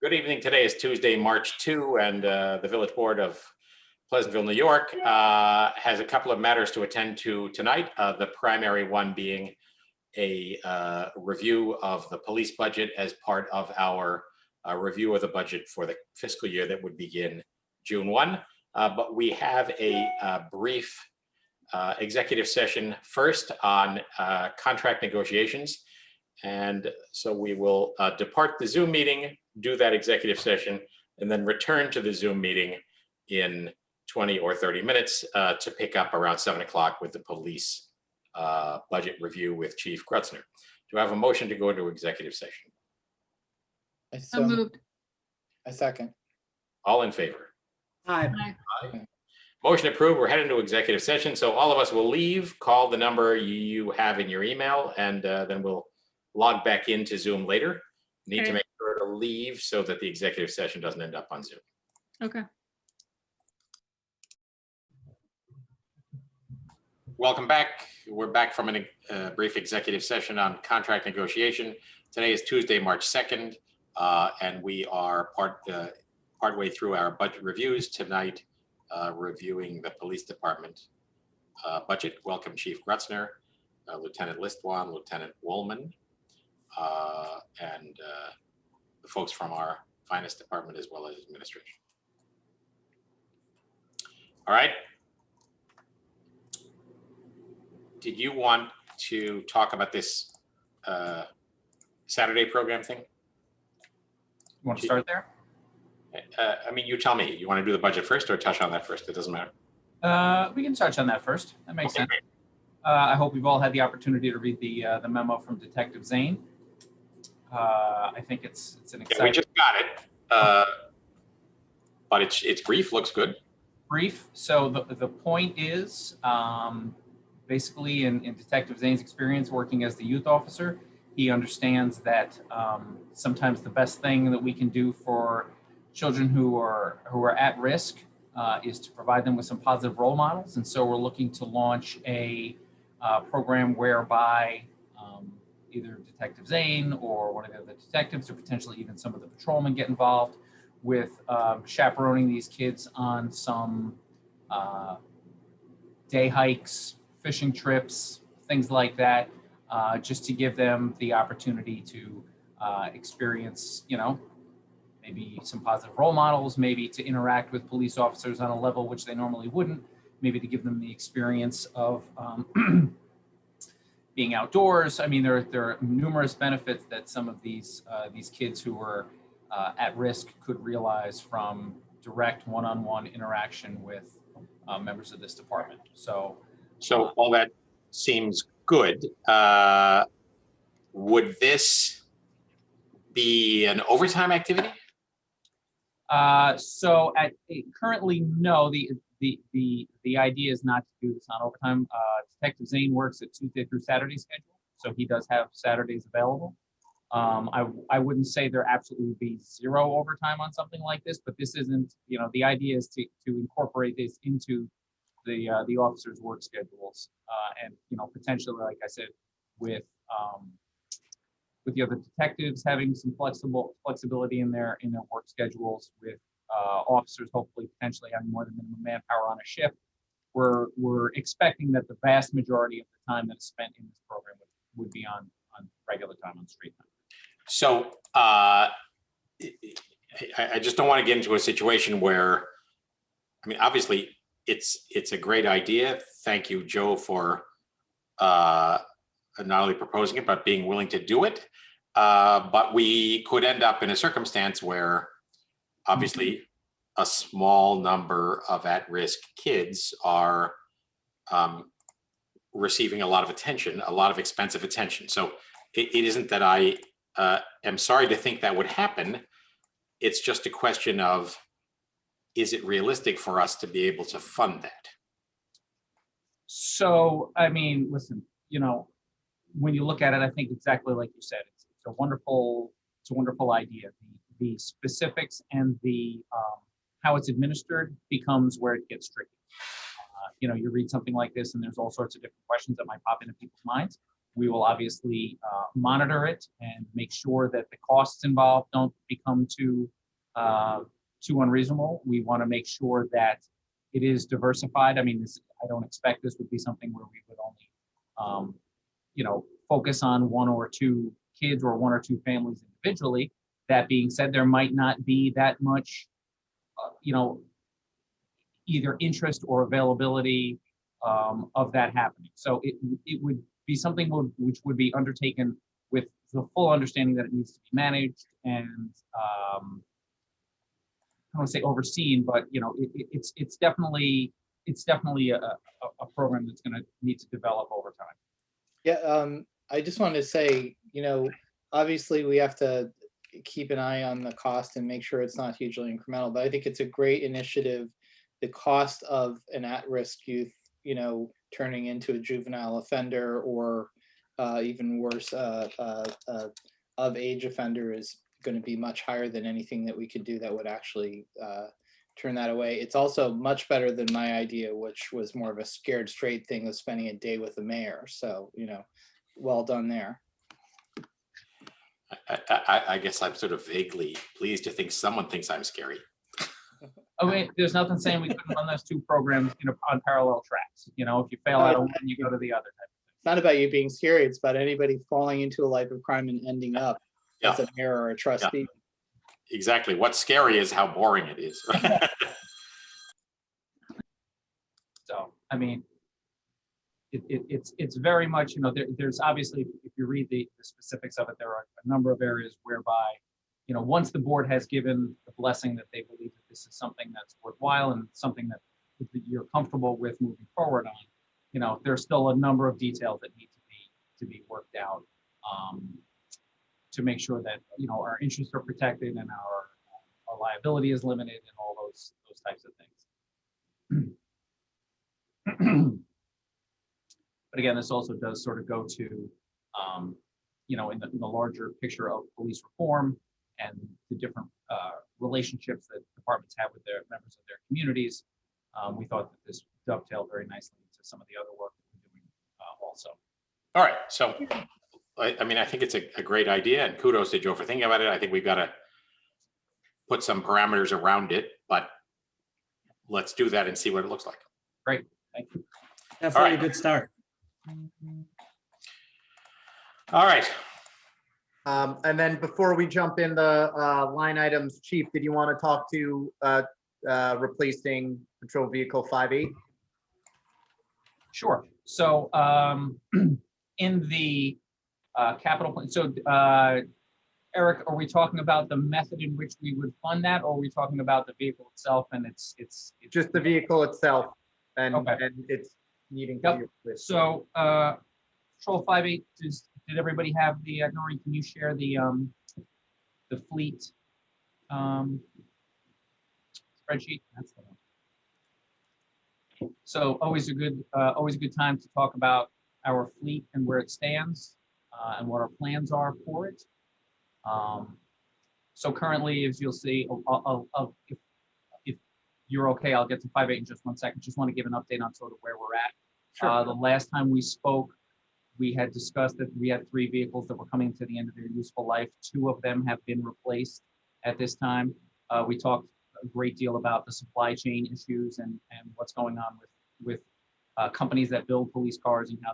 Good evening. Today is Tuesday, March 2, and the Village Board of Pleasantville, New York has a couple of matters to attend to tonight. The primary one being a review of the police budget as part of our review of the budget for the fiscal year that would begin June 1. But we have a brief executive session first on contract negotiations. And so we will depart the Zoom meeting, do that executive session, and then return to the Zoom meeting in 20 or 30 minutes to pick up around 7 o'clock with the police budget review with Chief Grutzner. Do I have a motion to go into executive session? So moved. I second. All in favor? Aye. Aye. Motion approved. We're heading to executive session. So all of us will leave, call the number you have in your email, and then we'll log back into Zoom later. Need to make sure to leave so that the executive session doesn't end up on Zoom. Okay. Welcome back. We're back from a brief executive session on contract negotiation. Today is Tuesday, March 2nd, and we are partway through our budget reviews tonight, reviewing the police department budget. Welcome, Chief Grutzner, Lieutenant Listwan, Lieutenant Woolman, and the folks from our finance department as well as administration. All right. Did you want to talk about this Saturday program thing? You want to start there? I mean, you tell me. You want to do the budget first or touch on that first? It doesn't matter. We can touch on that first. That makes sense. I hope you've all had the opportunity to read the memo from Detective Zane. I think it's an exciting. Yeah, we just got it, but it's brief. Looks good. Brief. So the point is, basically, in Detective Zane's experience working as the youth officer, he understands that sometimes the best thing that we can do for children who are at risk is to provide them with some positive role models. And so we're looking to launch a program whereby either Detective Zane or one of the other detectives, or potentially even some of the patrolmen, get involved with chaperoning these kids on some day hikes, fishing trips, things like that, just to give them the opportunity to experience, maybe some positive role models, maybe to interact with police officers on a level which they normally wouldn't, maybe to give them the experience of being outdoors. I mean, there are numerous benefits that some of these kids who are at risk could realize from direct one-on-one interaction with members of this department. So all that seems good. Would this be an overtime activity? So currently, no. The idea is not to do this on overtime. Detective Zane works at Tuesday through Saturday schedule, so he does have Saturdays available. I wouldn't say there absolutely would be zero overtime on something like this, but this isn't. The idea is to incorporate this into the officers' work schedules, and potentially, like I said, with the other detectives having some flexibility in their work schedules, with officers hopefully potentially having more than minimum manpower on a shift. We're expecting that the vast majority of the time that is spent in this program would be on regular time, on street time. So I just don't want to get into a situation where, I mean, obviously it's a great idea. Thank you, Joe, for not only proposing it, but being willing to do it. But we could end up in a circumstance where obviously a small number of at-risk kids are receiving a lot of attention, a lot of expensive attention. So it isn't that I am sorry to think that would happen. It's just a question of, is it realistic for us to be able to fund that? So, I mean, listen, when you look at it, I think exactly like you said, it's a wonderful idea. The specifics and the how it's administered becomes where it gets tricky. You read something like this and there's all sorts of different questions that might pop into people's minds. We will obviously monitor it and make sure that the costs involved don't become too too unreasonable. We want to make sure that it is diversified. I mean, I don't expect this would be something where we would only, focus on one or two kids or one or two families individually. That being said, there might not be that much, either interest or availability of that happening. So it would be something which would be undertaken with the full understanding that it needs to be managed and I don't want to say overseen, but it's definitely a program that's going to need to develop over time. Yeah, I just wanted to say, obviously we have to keep an eye on the cost and make sure it's not hugely incremental, but I think it's a great initiative. The cost of an at-risk youth, turning into a juvenile offender or even worse, of age offender is going to be much higher than anything that we could do that would actually turn that away. It's also much better than my idea, which was more of a scared straight thing of spending a day with the mayor. So, well done there. I guess I'm sort of vaguely pleased to think someone thinks I'm scary. I mean, there's nothing saying we couldn't run those two programs, on parallel tracks. If you fail out of one, you go to the other. It's not about you being scary. It's about anybody falling into a life of crime and ending up as a mayor or a trustee. Yeah. Exactly. What's scary is how boring it is. So, I mean, it's very much, there's obviously, if you read the specifics of it, there are a number of areas whereby, once the board has given the blessing that they believe that this is something that's worthwhile and something that you're comfortable with moving forward on, there's still a number of details that need to be worked out to make sure that, our interests are protected and our liability is limited and all those types of things. But again, this also does sort of go to, in the larger picture of police reform and the different relationships that departments have with their members of their communities. We thought that this dovetailed very nicely into some of the other work that we're doing also. All right. So, I think it's a great idea, and kudos to Joe for thinking about it. I think we've got to put some parameters around it, but let's do that and see what it looks like. Great. Thank you. Definitely right. a good start. All right. And then before we jump in the line items, Chief, did you want to talk to replacing Patrol Vehicle 5-8? Sure. So in the capital plan, so Eric, are we talking about the method in which we would fund that, or are we talking about the vehicle itself and it's Just the vehicle itself and, okay. and it's needing Yep. to be replaced. So Patrol 5-8, did everybody have the, Noreen, can you share the fleet spreadsheet? That's the one. So always a good time to talk about our fleet and where it stands and what our plans are for it. So currently, as you'll see, if you're okay, I'll get to 5-8 in just 1 second. Just want to give an update on sort of where we're at. Sure. The last time we spoke, we had discussed that we had 3 vehicles that were coming to the end of their useful life. 2 of them have been replaced at this time. We talked a great deal about the supply chain issues and what's going on with companies that build police cars and how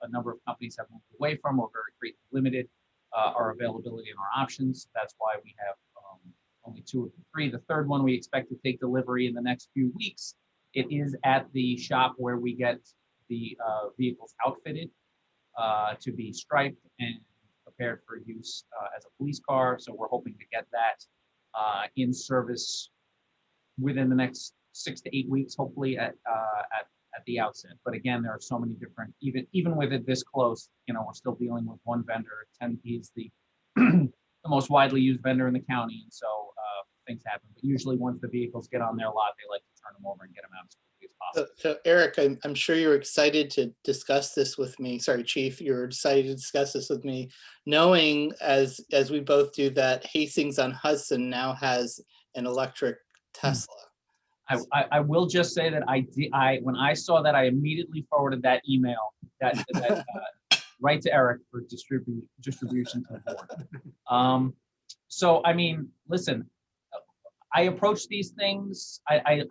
a number of companies have moved away from or very greatly limited our availability and our options. That's why we have only 2 of the 3. The third one we expect to take delivery in the next few weeks. It is at the shop where we get the vehicles outfitted to be striped and prepared for use as a police car. So we're hoping to get that in service within the next 6 to 8 weeks, hopefully at the outset. But again, there are so many different, even with it this close, we're still dealing with one vendor. 10P is the the most widely used vendor in the county, and so things happen. But usually, once the vehicles get on their lot, they like to turn them over and get them out as quickly as possible. So Eric, I'm sure you're excited to discuss this with me. Sorry, Chief, you're excited to discuss this with me, knowing as we both do that Hastings on Hudson now has an electric Tesla. I will just say that when I saw that, I immediately forwarded that email that right to Eric for distribution to the board. So I mean, listen, I approach these things. I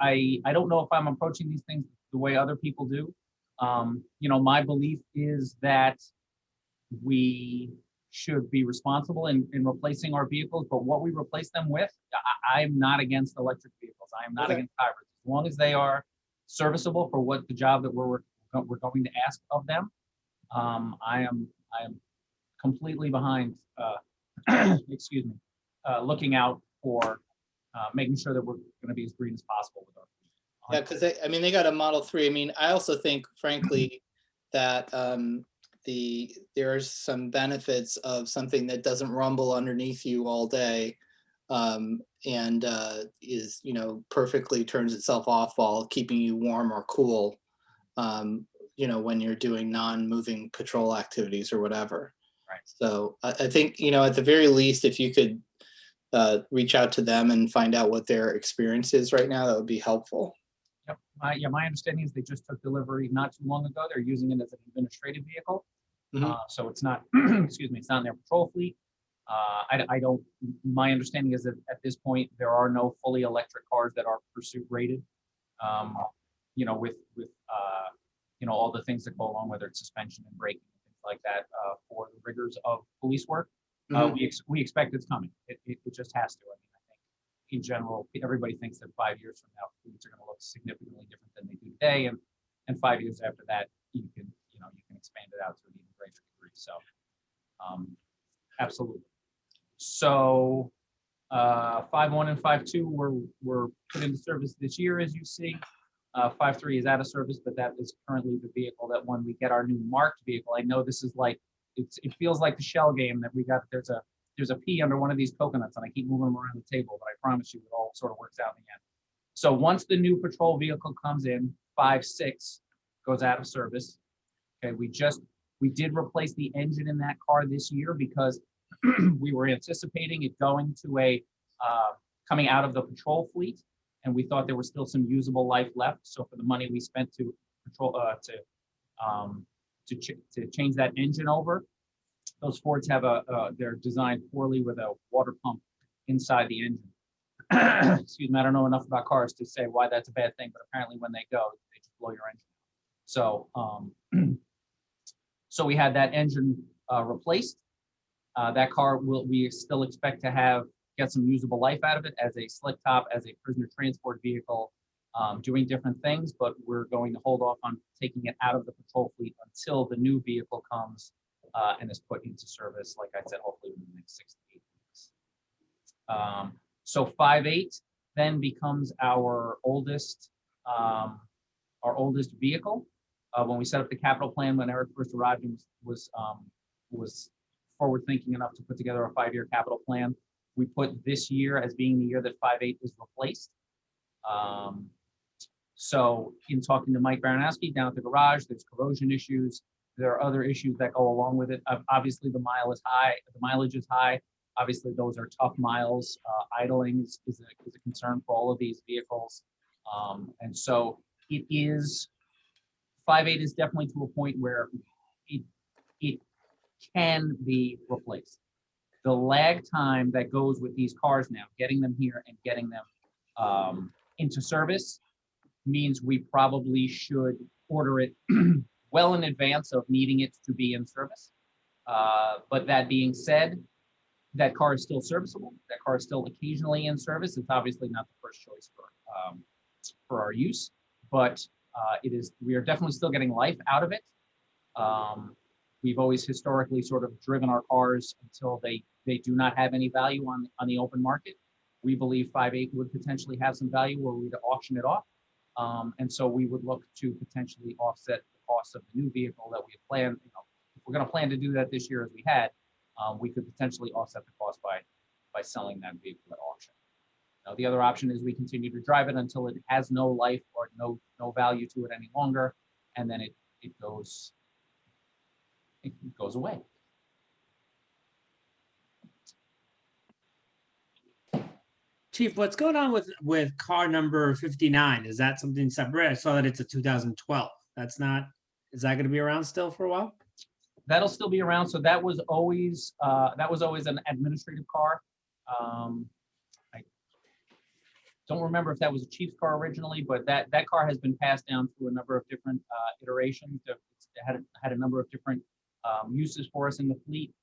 don't know if I'm approaching these things the way other people do. My belief is that we should be responsible in replacing our vehicles, but what we replace them with, I'm not against electric vehicles. I am not Okay. against hybrids. As long as they are serviceable for what the job that we're going to ask of them, I am completely behind, excuse me, looking out for making sure that we're going to be as green as possible with our. Yeah, because they got a Model 3. I mean, I also think, frankly, that there's some benefits of something that doesn't rumble underneath you all day, and is, perfectly turns itself off while keeping you warm or cool, when you're doing non-moving patrol activities or whatever. Right. So I think, at the very least, if you could reach out to them and find out what their experience is right now, that would be helpful. Yep. My understanding is they just took delivery not too long ago. They're using it as an administrative vehicle. Mhm. So it's not, excuse me, it's not in their patrol fleet. My understanding is that at this point, there are no fully electric cars that are pursuit rated, with all the things that go along, whether it's suspension and braking and things like that, for the rigors of police work. Mhm. We expect it's coming. It just has to. I mean, I think in general, everybody thinks that 5 years from now, fleets are going to look significantly different than they do today, and 5 years after that, you can expand it out to an even greater degree. So, absolutely. So, 5.1 and 5.2 were put into service this year, as you see. 5.3 is out of service, but that is currently the vehicle that when we get our new marked vehicle, I know this is like, it feels like the shell game that we got. There's a pea under one of these coconuts, and I keep moving them around the table, but I promise you it all sort of works out in the end. So once the new patrol vehicle comes in, 5.6 goes out of service. Okay, we did replace the engine in that car this year because we were anticipating it going to coming out of the patrol fleet, and we thought there was still some usable life left. So for the money we spent to change that engine over, those Fords have they're designed poorly with a water pump inside the engine. Excuse me, I don't know enough about cars to say why that's a bad thing, but apparently when they go, they just blow your engine. So, so we had that engine replaced. That car we still expect to get some usable life out of it as a slick top, as a prisoner transport vehicle, doing different things, but we're going to hold off on taking it out of the patrol fleet until the new vehicle comes and is put into service, like I said, hopefully within the next 6 to 8 weeks. So 5.8 then becomes our oldest vehicle. When we set up the capital plan, when Eric first arrived and was forward thinking enough to put together a 5-year capital plan, we put this year as being the year that 5.8 is replaced. So in talking to Mike Baranowski down at the garage, there's corrosion issues. There are other issues that go along with it. Obviously, the mileage is high. Obviously, those are tough miles. Idling is a concern for all of these vehicles. And so it is, 5.8 is definitely to a point where it can be replaced. The lag time that goes with these cars now, getting them here and getting them into service, means we probably should order it well in advance of needing it to be in service. But that being said, that car is still serviceable. That car is still occasionally in service. It's obviously not the first choice for our use, but we are definitely still getting life out of it. We've always historically sort of driven our cars until they do not have any value on the open market. We believe 5.8 would potentially have some value were we to auction it off. And so we would look to potentially offset the cost of the new vehicle that we had planned. If we're going to plan to do that this year as we had, we could potentially offset the cost by selling that vehicle at auction. Now, the other option is we continue to drive it until it has no life or no value to it any longer, and then it goes away. Chief, what's going on with car number 59? Is that something separate? I saw that it's a 2012. Is that going to be around still for a while? That'll still be around. So that was always an administrative car. don't remember if that was a Chiefs car originally, but that car has been passed down through a number of different iterations. It had a number of different uses for us in the fleet,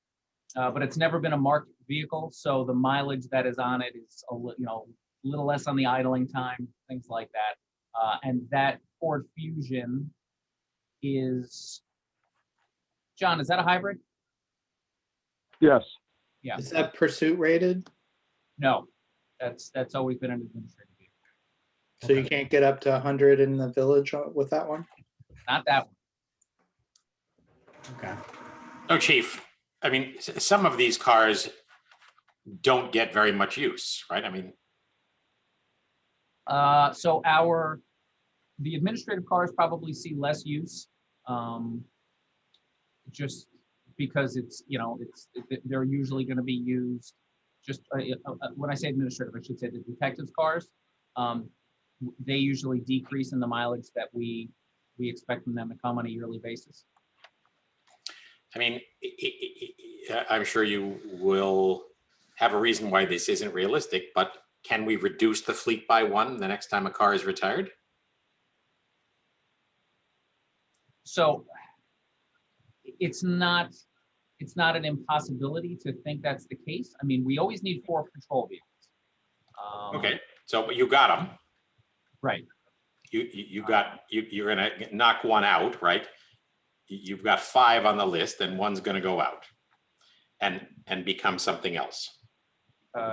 but it's never been a marked vehicle. So the mileage that is on it is a little less on the idling time, things like that. And that Ford Fusion is, John, is that a hybrid? Yes. Yeah. Is that pursuit rated? No, that's always been an administrative vehicle. So you can't get up to 100 in the village with that one? Not that one. Okay. No, Chief, I mean, some of these cars don't get very much use, right? I mean, So the administrative cars probably see less use, just because they're usually going to be used. Just when I say administrative, I should say the detectives' cars. They usually decrease in the mileage that we expect from them to come on a yearly basis. I mean, I'm sure you will have a reason why this isn't realistic, but can we reduce the fleet by one the next time a car is retired? So it's not an impossibility to think that's the case. I mean, we always need 4 patrol vehicles. Okay, so you got them. Right. You're gonna knock one out, right? You've got 5 on the list, and one's gonna go out, and become something else.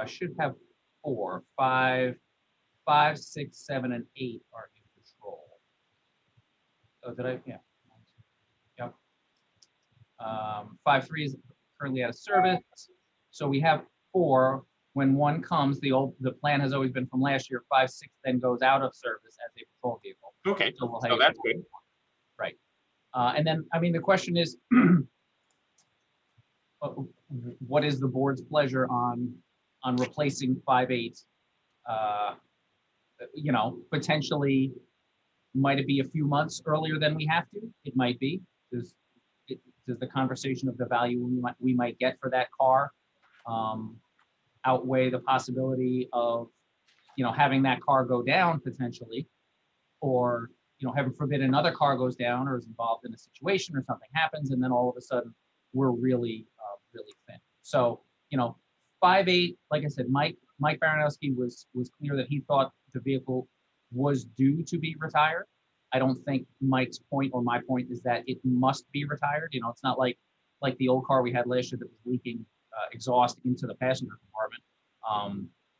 Should have 4, 5, 5, 6, 7, and 8 are in patrol. Oh, did I? Yeah. Yep. 5, 3 is currently out of service. So we have 4. When one comes, the plan has always been from last year. 5, 6 then goes out of service as a patrol vehicle. Okay, So we'll so have that's good. Right. And then, I mean, the question is, what is the board's pleasure on replacing 5, 8? Potentially, might it be a few months earlier than we have to? It might be. Does the conversation of the value we might get for that car outweigh the possibility of, having that car go down potentially, or, heaven forbid another car goes down or is involved in a situation or something happens, and then all of a sudden we're really thin. So, 5, 8, like I said, Mike Baranowski was clear that he thought the vehicle was due to be retired. I don't think Mike's point or my point is that it must be retired. It's not like the old car we had last year that was leaking exhaust into the passenger compartment.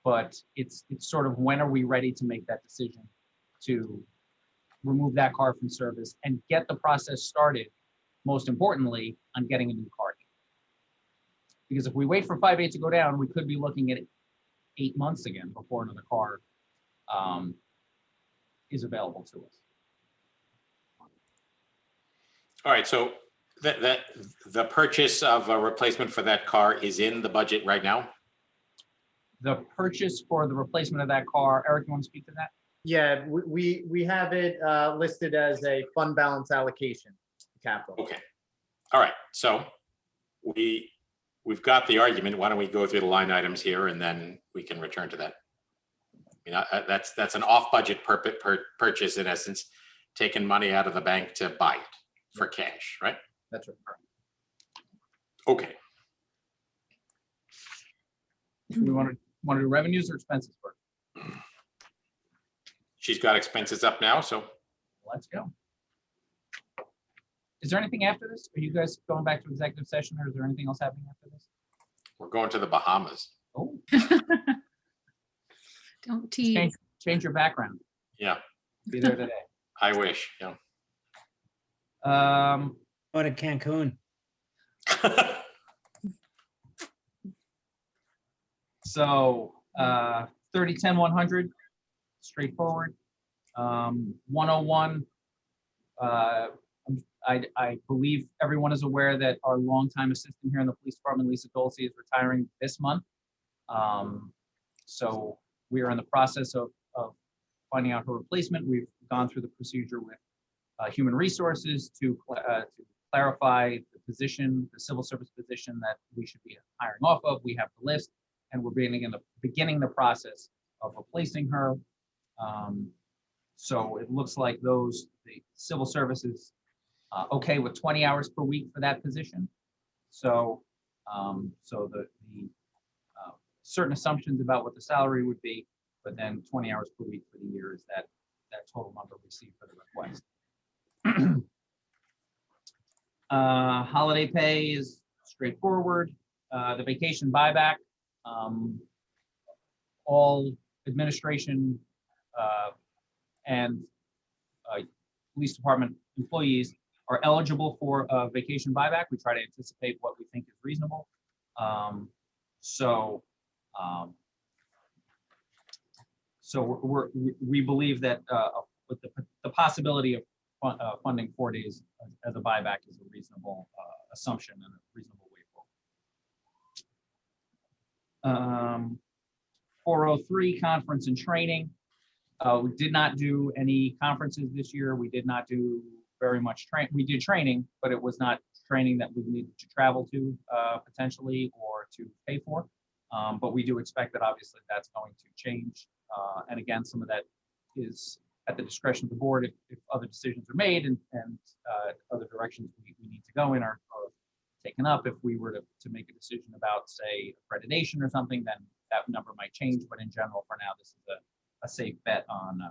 But it's sort of, when are we ready to make that decision to remove that car from service and get the process started, most importantly, on getting a new car. Because if we wait for 5, 8 to go down, we could be looking at 8 months again before another car is available to us. All right, so the purchase of a replacement for that car is in the budget right now? The purchase for the replacement of that car, Eric, you want to speak to that? Yeah, we have it listed as a fund balance allocation capital. Okay, all right, so we've got the argument. Why don't we go through the line items here, and then we can return to that. That's an off-budget purchase, in essence, taking money out of the bank to buy it for cash, right? That's right. Okay. We want to do revenues or expenses first? She's got expenses up now, so Let's go. Is there anything after this? Are you guys going back to executive session, or is there anything else happening after this? we're going to the Bahamas. Oh, Don't tease. change your background. Yeah, Be there today. I wish, yeah. Go to Cancun. So 30, 10, 100, straightforward. 101, I believe everyone is aware that our longtime assistant here in the police department, Lisa Dolce, is retiring this month. So we are in the process of finding out her replacement. We've gone through the procedure with human resources to clarify the position, the civil service position that we should be hiring off of. We have the list, and we're beginning the process of replacing her. So it looks like the civil service is okay with 20 hours per week for that position. So, the certain assumptions about what the salary would be, but then 20 hours per week for the year is that total number we see for the request. Holiday pay is straightforward. The vacation buyback, all administration and police department employees are eligible for a vacation buyback. We try to anticipate what we think is reasonable. We believe that with the possibility of funding 4 days as a buyback is a reasonable assumption and a reasonable way forward. 403 conference and training. We did not do any conferences this year. We did not do very much training. We did training, but it was not training that we needed to travel to potentially or to pay for. But we do expect that obviously that's going to change. And again, some of that is at the discretion of the board if other decisions are made and other directions we need to go in are taken up. If we were to make a decision about, say, accreditation or something, then that number might change. But in general, for now, this is a safe bet on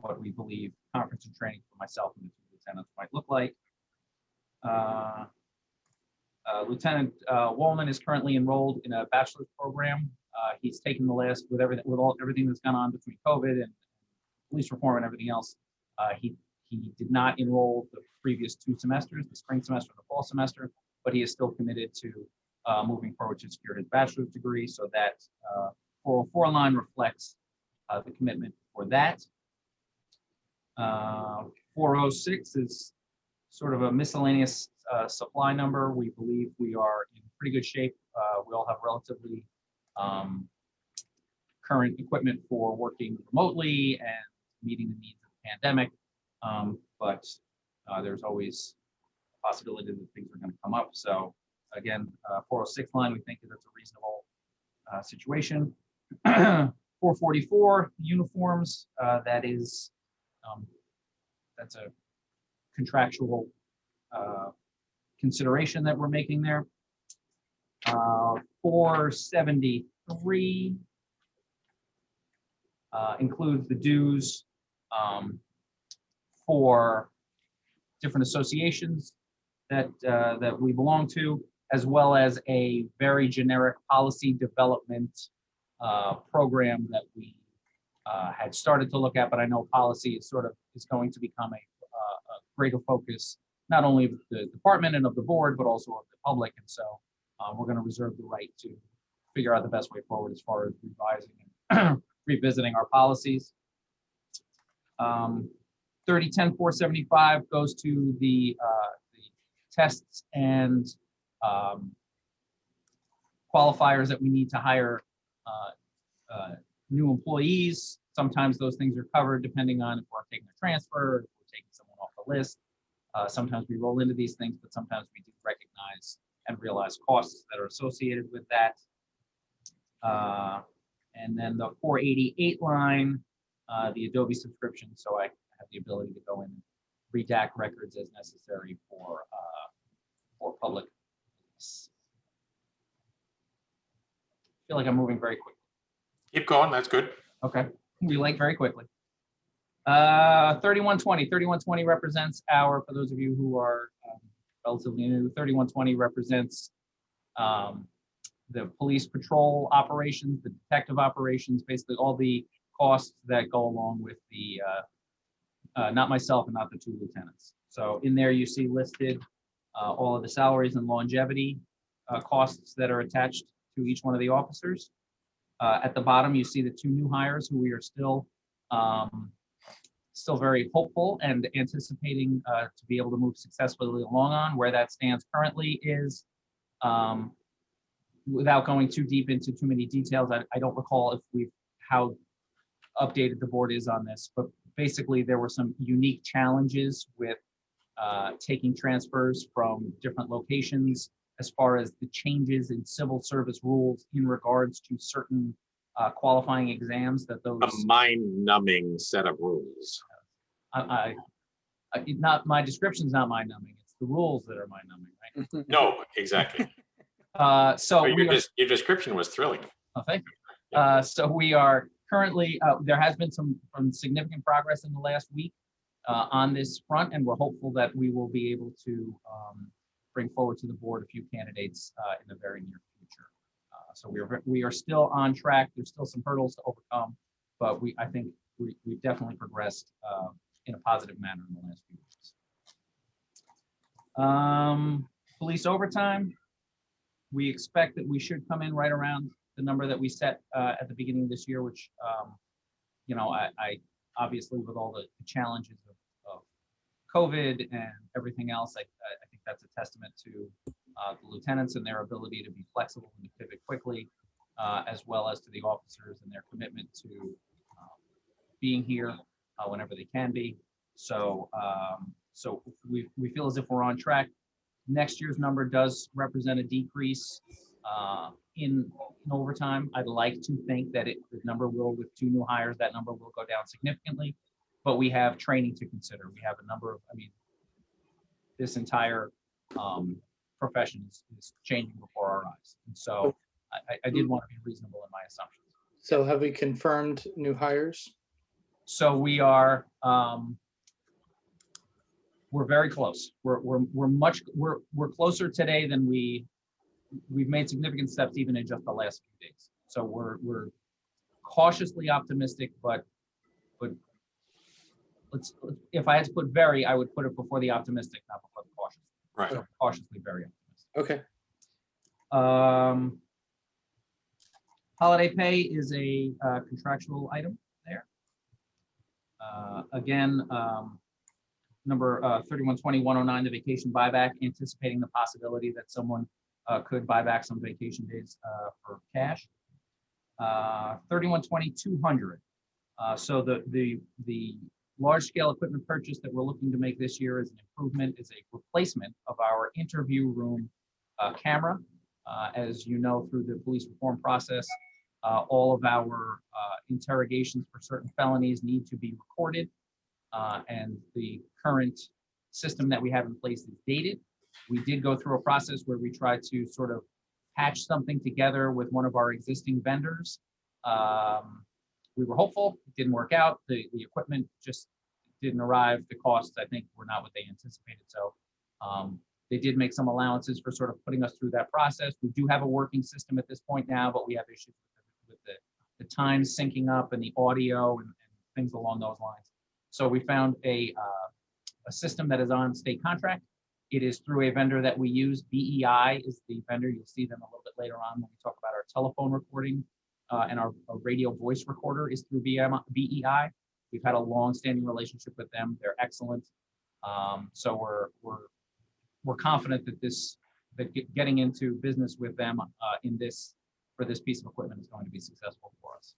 what we believe conference and training for myself and the two lieutenants might look like. Lieutenant Woolman is currently enrolled in a bachelor's program. He's taken the list with everything that's gone on between COVID and police reform and everything else. He did not enroll the previous 2 semesters, the spring semester and the fall semester, but he is still committed to moving forward to secure his bachelor's degree. So that 404 line reflects the commitment for that. 406 is sort of a miscellaneous supply number. We believe we are in pretty good shape. We all have relatively current equipment for working remotely and meeting the needs of the pandemic. But there's always a possibility that things are going to come up. So again, 406 line, we think that's a reasonable situation. 444 uniforms, that's a contractual consideration that we're making there. 473 includes the dues for different associations that we belong to, as well as a very generic policy development program that we had started to look at, but I know policy is going to become a greater focus, not only of the department and of the board, but also of the public. And so we're going to reserve the right to figure out the best way forward as far as revising and revisiting our policies. 3010-475 goes to the tests and qualifiers that we need to hire new employees. Sometimes those things are covered depending on if we're taking a transfer, if we're taking someone off the list. Sometimes we roll into these things, but sometimes we do recognize and realize costs that are associated with that. And then the 488 line, the Adobe subscription, so I have the ability to go in and redact records as necessary for public use. I feel like I'm moving very quickly. Keep going, that's good. Okay, we like very quickly. 3120 represents for those of you who are relatively new, 3120 represents the police patrol operations, the detective operations, basically all the costs that go along with the, not myself and not the 2 lieutenants. So in there you see listed all of the salaries and longevity costs that are attached to each one of the officers. At the bottom, you see the 2 new hires who we are still very hopeful and anticipating to be able to move successfully along on. Where that stands currently is, without going too deep into too many details, I don't recall how updated the board is on this, but basically there were some unique challenges with taking transfers from different locations as far as the changes in civil service rules in regards to certain qualifying exams that those. A mind-numbing set of rules. Not my description's not mind numbing. It's the rules that are mind numbing, right? No, exactly. So But we are, your description was thrilling. oh, thank you. So we are currently, there has been some significant progress in the last week on this front, and we're hopeful that we will be able to bring forward to the board a few candidates in the very near future. So we are still on track. There's still some hurdles to overcome, but I think we've definitely progressed in a positive manner in the last few weeks. Police overtime, we expect that we should come in right around the number that we set at the beginning of this year, which, I obviously with all the challenges of COVID and everything else, I think that's a testament to the lieutenants and their ability to be flexible and to pivot quickly, as well as to the officers and their commitment to being here whenever they can be. So we feel as if we're on track. Next year's number does represent a decrease in overtime. I'd like to think that the number will, with 2 new hires, that number will go down significantly, but we have training to consider. We have a number of, this entire profession is changing before our eyes. And so I did want to be reasonable in my assumptions. So have we confirmed new hires? So we are, we're very close. We're closer today than we've made significant steps even in just the last few days. So we're cautiously optimistic, but if I had to put very, I would put it before the optimistic, not before the cautious. Right. So cautiously very optimistic. Okay. Holiday pay is a contractual item there. Again, number 3120-109, the vacation buyback, anticipating the possibility that someone could buy back some vacation days for cash. 3120-200. So the large scale equipment purchase that we're looking to make this year is an improvement, is a replacement of our interview room camera. As you know, through the police reform process, all of our interrogations for certain felonies need to be recorded, and the current system that we have in place is dated. We did go through a process where we tried to sort of patch something together with one of our existing vendors. We were hopeful, it didn't work out. The equipment just didn't arrive. The costs, I think, were not what they anticipated. So they did make some allowances for sort of putting us through that process. We do have a working system at this point now, but we have issues with the time syncing up and the audio and things along those lines. So we found a system that is on state contract. It is through a vendor that we use. BEI is the vendor. You'll see them a little bit later on when we talk about our telephone recording, and our radio voice recorder is through BEI. We've had a long-standing relationship with them. They're excellent. So we're confident that getting into business with them for this piece of equipment is going to be successful for us.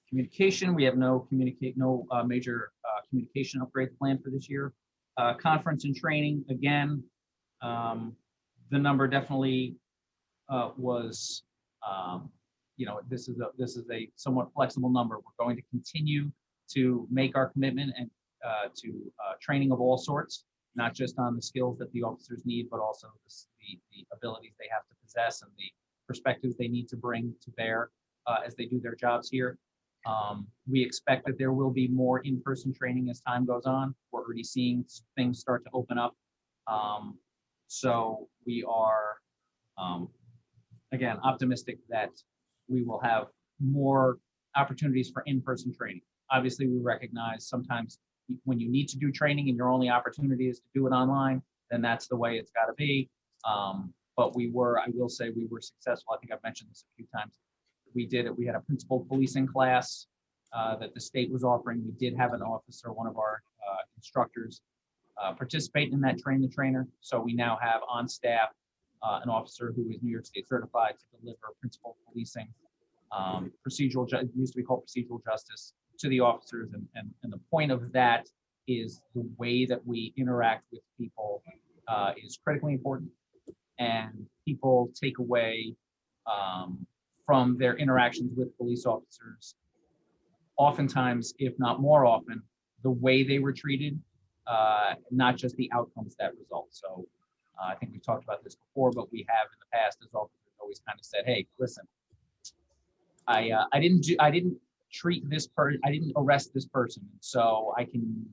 Communication, we have no major communication upgrades planned for this year. Conference and training, again, the number definitely was, this is a somewhat flexible number. We're going to continue to make our commitment and to training of all sorts, not just on the skills that the officers need, but also the abilities they have to possess and the perspectives they need to bring to bear as they do their jobs here. We expect that there will be more in-person training as time goes on. We're already seeing things start to open up. So we are, again, optimistic that we will have more opportunities for in-person training. Obviously, we recognize sometimes when you need to do training and your only opportunity is to do it online, then that's the way it's got to be. But I will say we were successful. I think I've mentioned this a few times. We had a principal policing class that the state was offering. We did have an officer, one of our instructors, participate in that train the trainer. So we now have on staff an officer who is New York State certified to deliver principal policing, it used to be called procedural justice, to the officers. And the point of that is the way that we interact with people is critically important. And people take away from their interactions with police officers, oftentimes, if not more often, the way they were treated, not just the outcomes that result. So I think we've talked about this before, but we have in the past as officers always kind of said, hey, listen, I didn't treat this person, I didn't arrest this person, so I can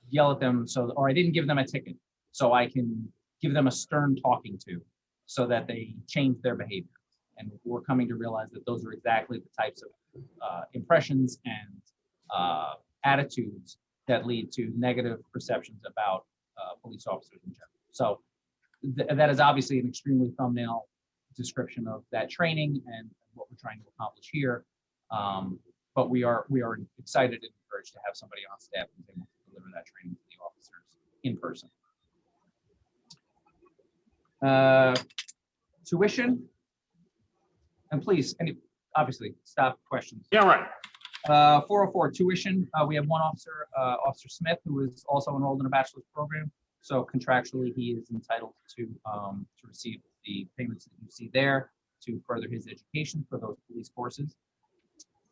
yell at them, or I didn't give them a ticket, so I can give them a stern talking to so that they change their behavior. And we're coming to realize that those are exactly the types of impressions and attitudes that lead to negative perceptions about police officers in general. So that is obviously an extremely thumbnail description of that training and what we're trying to accomplish here. But we are excited and encouraged to have somebody on staff who's able to deliver that training to the officers in person. Tuition, and please, obviously, stop questions. Yeah, right. 404 tuition. We have one officer, Officer Smith, who is also enrolled in a bachelor's program. So contractually, he is entitled to receive the payments that you see there to further his education for those police courses.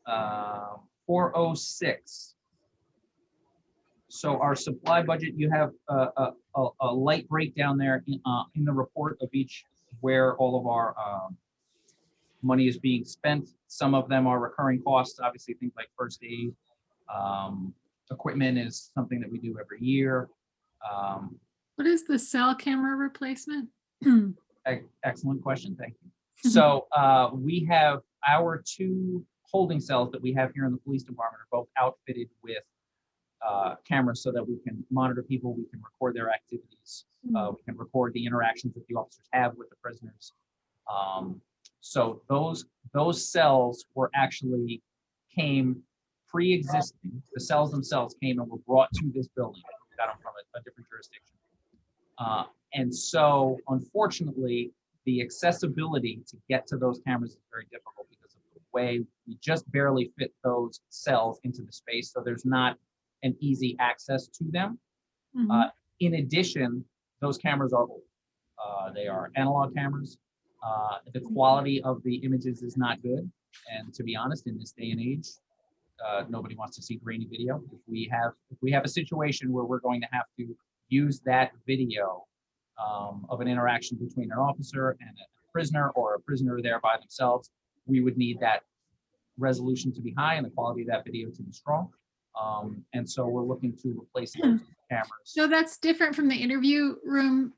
406. So our supply budget, you have a light breakdown there in the report of each where all of our money is being spent. Some of them are recurring costs, obviously things like first aid. Equipment is something that we do every year. What is the cell camera replacement? Excellent question, thank you. So we have our 2 holding cells that we have here in the police department are both outfitted with cameras so that we can monitor people, we can record their activities, we can record the interactions that the officers have with the prisoners. So those cells actually came pre-existing. The cells themselves came and were brought to this building. We got them from a different jurisdiction. And so, unfortunately, the accessibility to get to those cameras is very difficult because of the way we just barely fit those cells into the space. So there's not an easy access to them. In addition, those cameras are old. They are analog cameras. The quality of the images is not good. And to be honest, in this day and age, nobody wants to see grainy video. If we have a situation where we're going to have to use that video of an interaction between an officer and a prisoner, or a prisoner there by themselves, we would need that resolution to be high and the quality of that video to be strong. And so we're looking to replace those cameras. So that's different from the interview room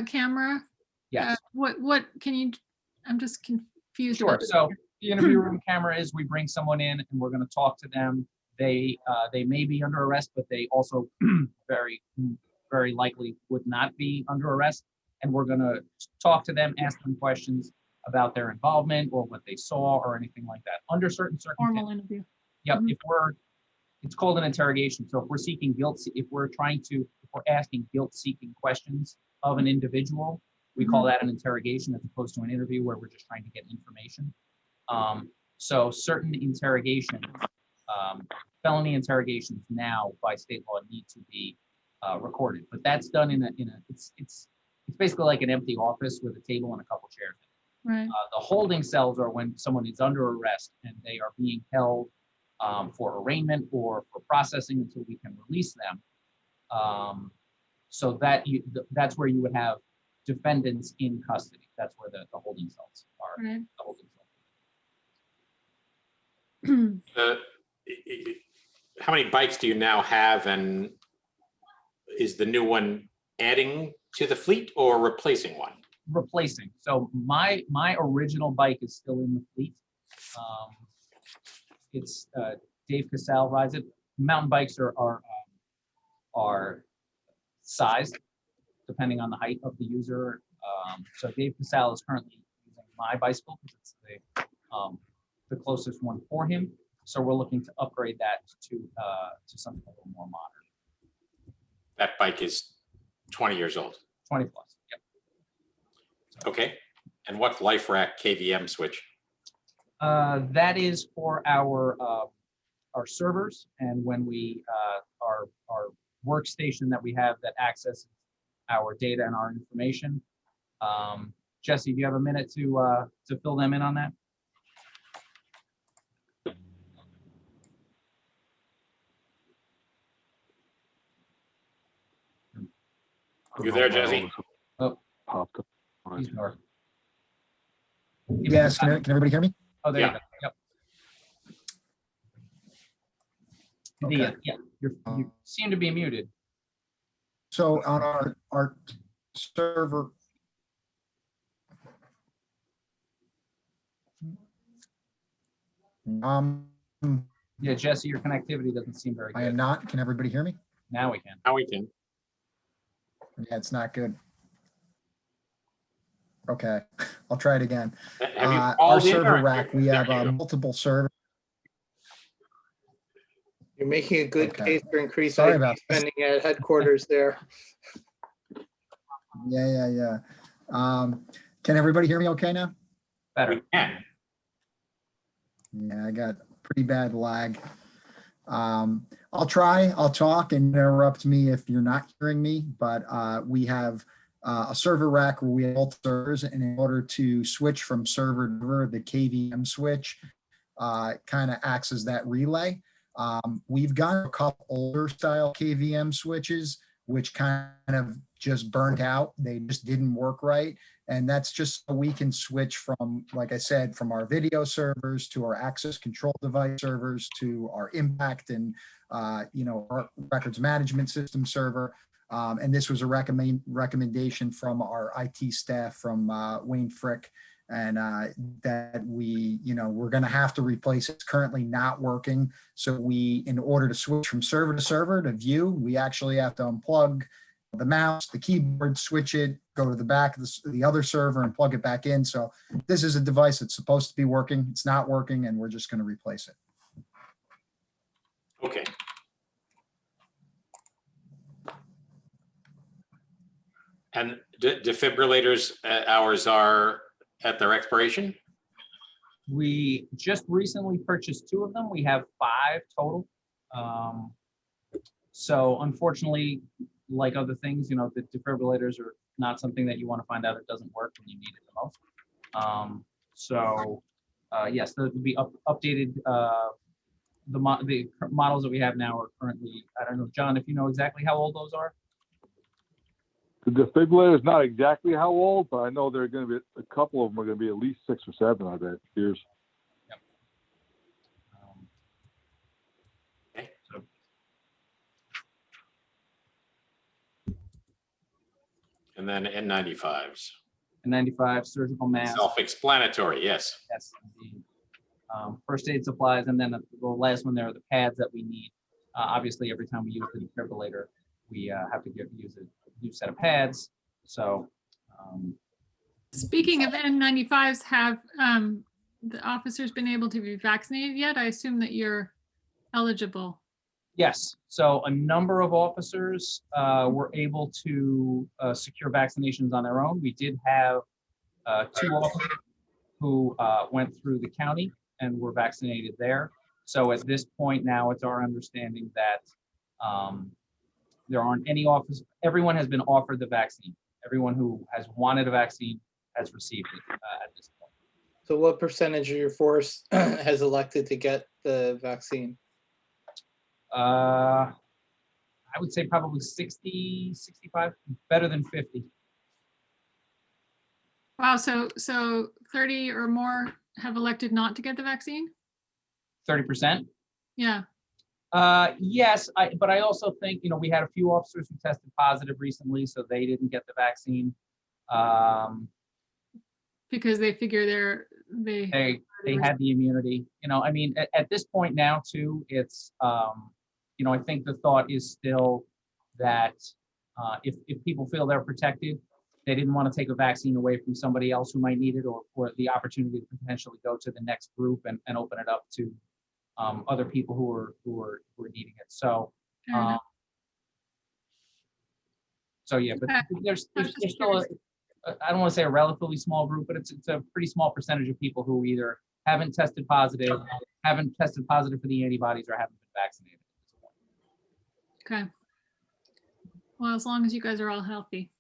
camera? Yes. What can you, I'm just confused. Sure. about this. So the interview room camera is we bring someone in and we're going to talk to them. They may be under arrest, but they also very likely would not be under arrest. And we're going to talk to them, ask them questions about their involvement or what they saw or anything like that under certain circumstances. Formal interview. Yep. It's called an interrogation. So if we're seeking guilt, if we're asking guilt-seeking questions of an individual, we call that an interrogation as opposed to an interview where we're just trying to get information. So certain interrogations, felony interrogations now by state law need to be recorded, but that's done it's basically like an empty office with a table and a couple chairs. Right. The holding cells are when someone is under arrest and they are being held for arraignment or for processing until we can release them. So that's where you would have defendants in custody. That's where the holding cells are. Right. The holding cells. How many bikes do you now have, and is the new one adding to the fleet or replacing one? Replacing. So my original bike is still in the fleet. It's Dave Casal rides it. Mountain bikes are sized depending on the height of the user. So Dave Casal is currently using my bicycle because it's the closest one for him. So we're looking to upgrade that to something a little more modern. That bike is 20 years old. 20 plus. Yep. So, okay. And what's life rack KVM switch? That is for our servers, and when we our workstation that we have that accesses our data and our information. Jesse, do you have a minute to fill them in on that? You there, Jesse? Oh, Popped up. he's north. Yes, can everybody hear me? Oh, there you Yeah. go. Yep. Okay. Yeah, you seem to be muted. So on our server. Yeah, Jesse, your connectivity doesn't seem very I am good. not. Can everybody hear me? Now we can. Now we can. Yeah, it's not good. Okay, I'll try it again. Have you Our called in server or- rack, we have There you go. multiple servers. You're making a good Okay. case for increased Sorry IT about this. spending at headquarters there. Yeah. Can everybody hear me okay now? Better. We can. Yeah, I got pretty bad lag. I'll talk and interrupt me if you're not hearing me, but we have a server rack where we have multiple servers, and in order to switch from server to server, the KVM switch kind of acts as that relay. We've got a couple older style KVM switches, which kind of just burnt out. They just didn't work right. And that's just so we can switch from, like I said, from our video servers to our access control device servers to our impact and, our records management system server. And this was a recommendation from our IT staff from Wayne Frick, and that we're going to have to replace it. It's currently not working. So in order to switch from server to server to view, we actually have to unplug the mouse, the keyboard, switch it, go to the back of the other server and plug it back in. So this is a device that's supposed to be working. It's not working, and we're just going to replace it. Okay. And defibrillators, hours are at their expiration? We just recently purchased 2 of them. We have 5 total. So unfortunately, like other things, the defibrillators are not something that you want to find out it doesn't work when you need it the most. Yes, those would be updated. The models that we have now are currently, I don't know, John, if you know exactly how old those are? The defibrillator is not exactly how old, but I know they're going to be, a couple of them are going to be at least 6 or 7, I bet, years. Yep. Okay. So, And then N95s. 95 surgical mask. Self-explanatory, yes. Yes, indeed. First aid supplies, and then the last one there are the pads that we need. Obviously, every time we use the defibrillator, we have to use a new set of pads. So, Speaking of N95s, have the officers been able to be vaccinated yet? I assume that you're eligible. yes, so a number of officers were able to secure vaccinations on their own. We did have 2 officers who went through the county and were vaccinated there. So at this point now, it's our understanding that there aren't any everyone has been offered the vaccine. Everyone who has wanted a vaccine has received it at this point. So what percentage of your force has elected to get the vaccine? I would say probably 60, 65, better than 50. Wow, so 30 or more have elected not to get the vaccine? 30%. Yeah. Yes, but I also think, we had a few officers who tested positive recently, so they didn't get the vaccine. Because they figure they had the immunity. At this point now too, it's I think the thought is still that if people feel they're protected, they didn't want to take a vaccine away from somebody else who might need it, or the opportunity to potentially go to the next group and open it up to other people who are needing it. So fair enough. yeah, but there's still I don't want to say a relatively small group, but it's a pretty small percentage of people who either haven't tested positive for the antibodies, or haven't been vaccinated at this point. Okay. Well, as long as you guys are all healthy.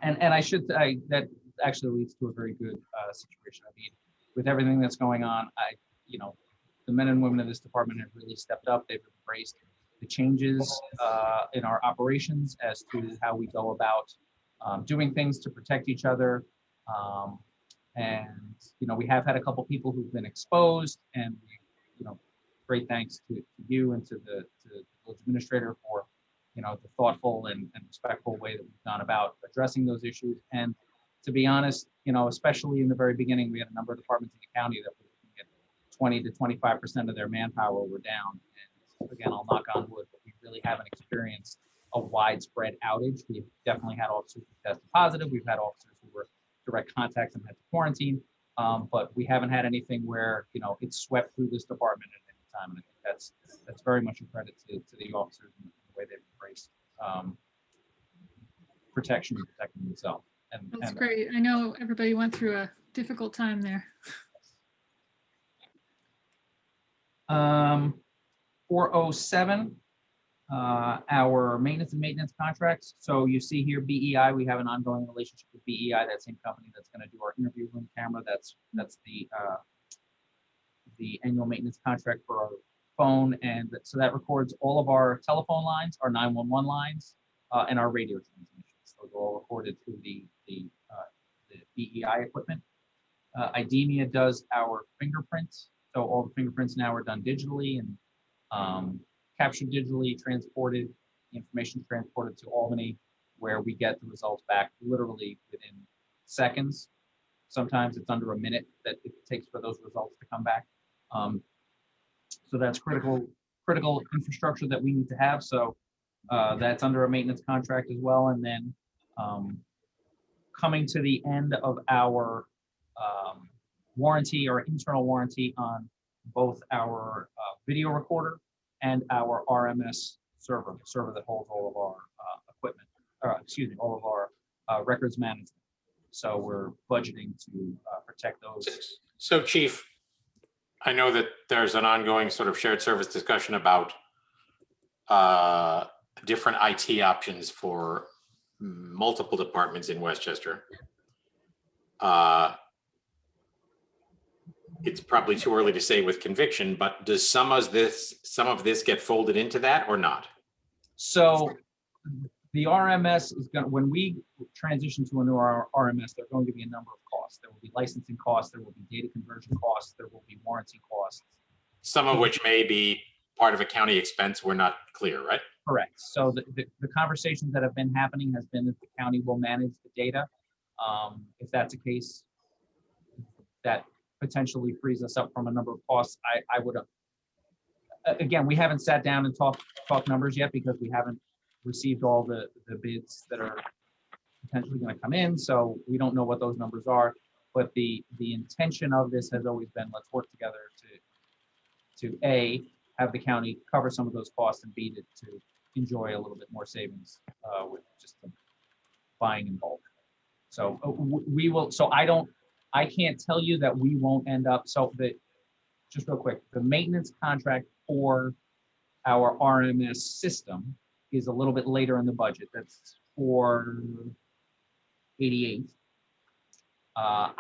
And that actually leads to a very good situation. I mean, with everything that's going on, the men and women of this department have really stepped up. They've embraced the changes in our operations as to how we go about doing things to protect each other. And we have had a couple people who've been exposed, and great thanks to you and to the village administrator for the thoughtful and respectful way that we've gone about addressing those issues. And to be honest, especially in the very beginning, we had a number of departments in the county that were looking at 20 to 25% of their manpower were down. And again, I'll knock on wood, but we really haven't experienced a widespread outage. We've definitely had officers who tested positive. We've had officers who were direct contacts and had to quarantine. But we haven't had anything where it's swept through this department at any time. And I think that's very much a credit to the officers and the way they've embraced protection and protecting themselves. That's great. I know everybody went through a difficult time there. 407, our maintenance contracts. So you see here, BEI, we have an ongoing relationship with BEI, that same company that's going to do our interview room camera. That's the annual maintenance contract for our phone. And so that records all of our telephone lines, our 911 lines, and our radio transmissions. Those are all recorded through the BEI equipment. IDEMIA does our fingerprints. So all the fingerprints now are done digitally and captured digitally, transported, information transported to Albany, where we get the results back literally within seconds. Sometimes it's under a minute that it takes for those results to come back. So that's critical infrastructure that we need to have. So that's under a maintenance contract as well. And then coming to the end of our warranty or internal warranty on both our video recorder and our RMS server, the server that holds all of our equipment, all of our records management. So we're budgeting to protect those. So Chief, I know that there's an ongoing sort of shared service discussion about different IT options for multiple departments in Westchester. It's probably too early to say with conviction, but does some of this get folded into that or not? So the RMS is going to, when we transition to a new RMS, there are going to be a number of costs. There will be licensing costs, there will be data conversion costs, there will be warranty costs. Some of which may be part of a county expense. We're not clear, right? Correct. So the conversations that have been happening has been that the county will manage the data. If that's the case, that potentially frees us up from a number of costs. I would again, we haven't sat down and talked numbers yet because we haven't received all the bids that are potentially going to come in. So we don't know what those numbers are, but the intention of this has always been, let's work together to A, have the county cover some of those costs, and B, to enjoy a little bit more savings with just buying in bulk. So we will, so I can't tell you that we won't end up, so just real quick, the maintenance contract for our RMS system is a little bit later in the budget. That's $488.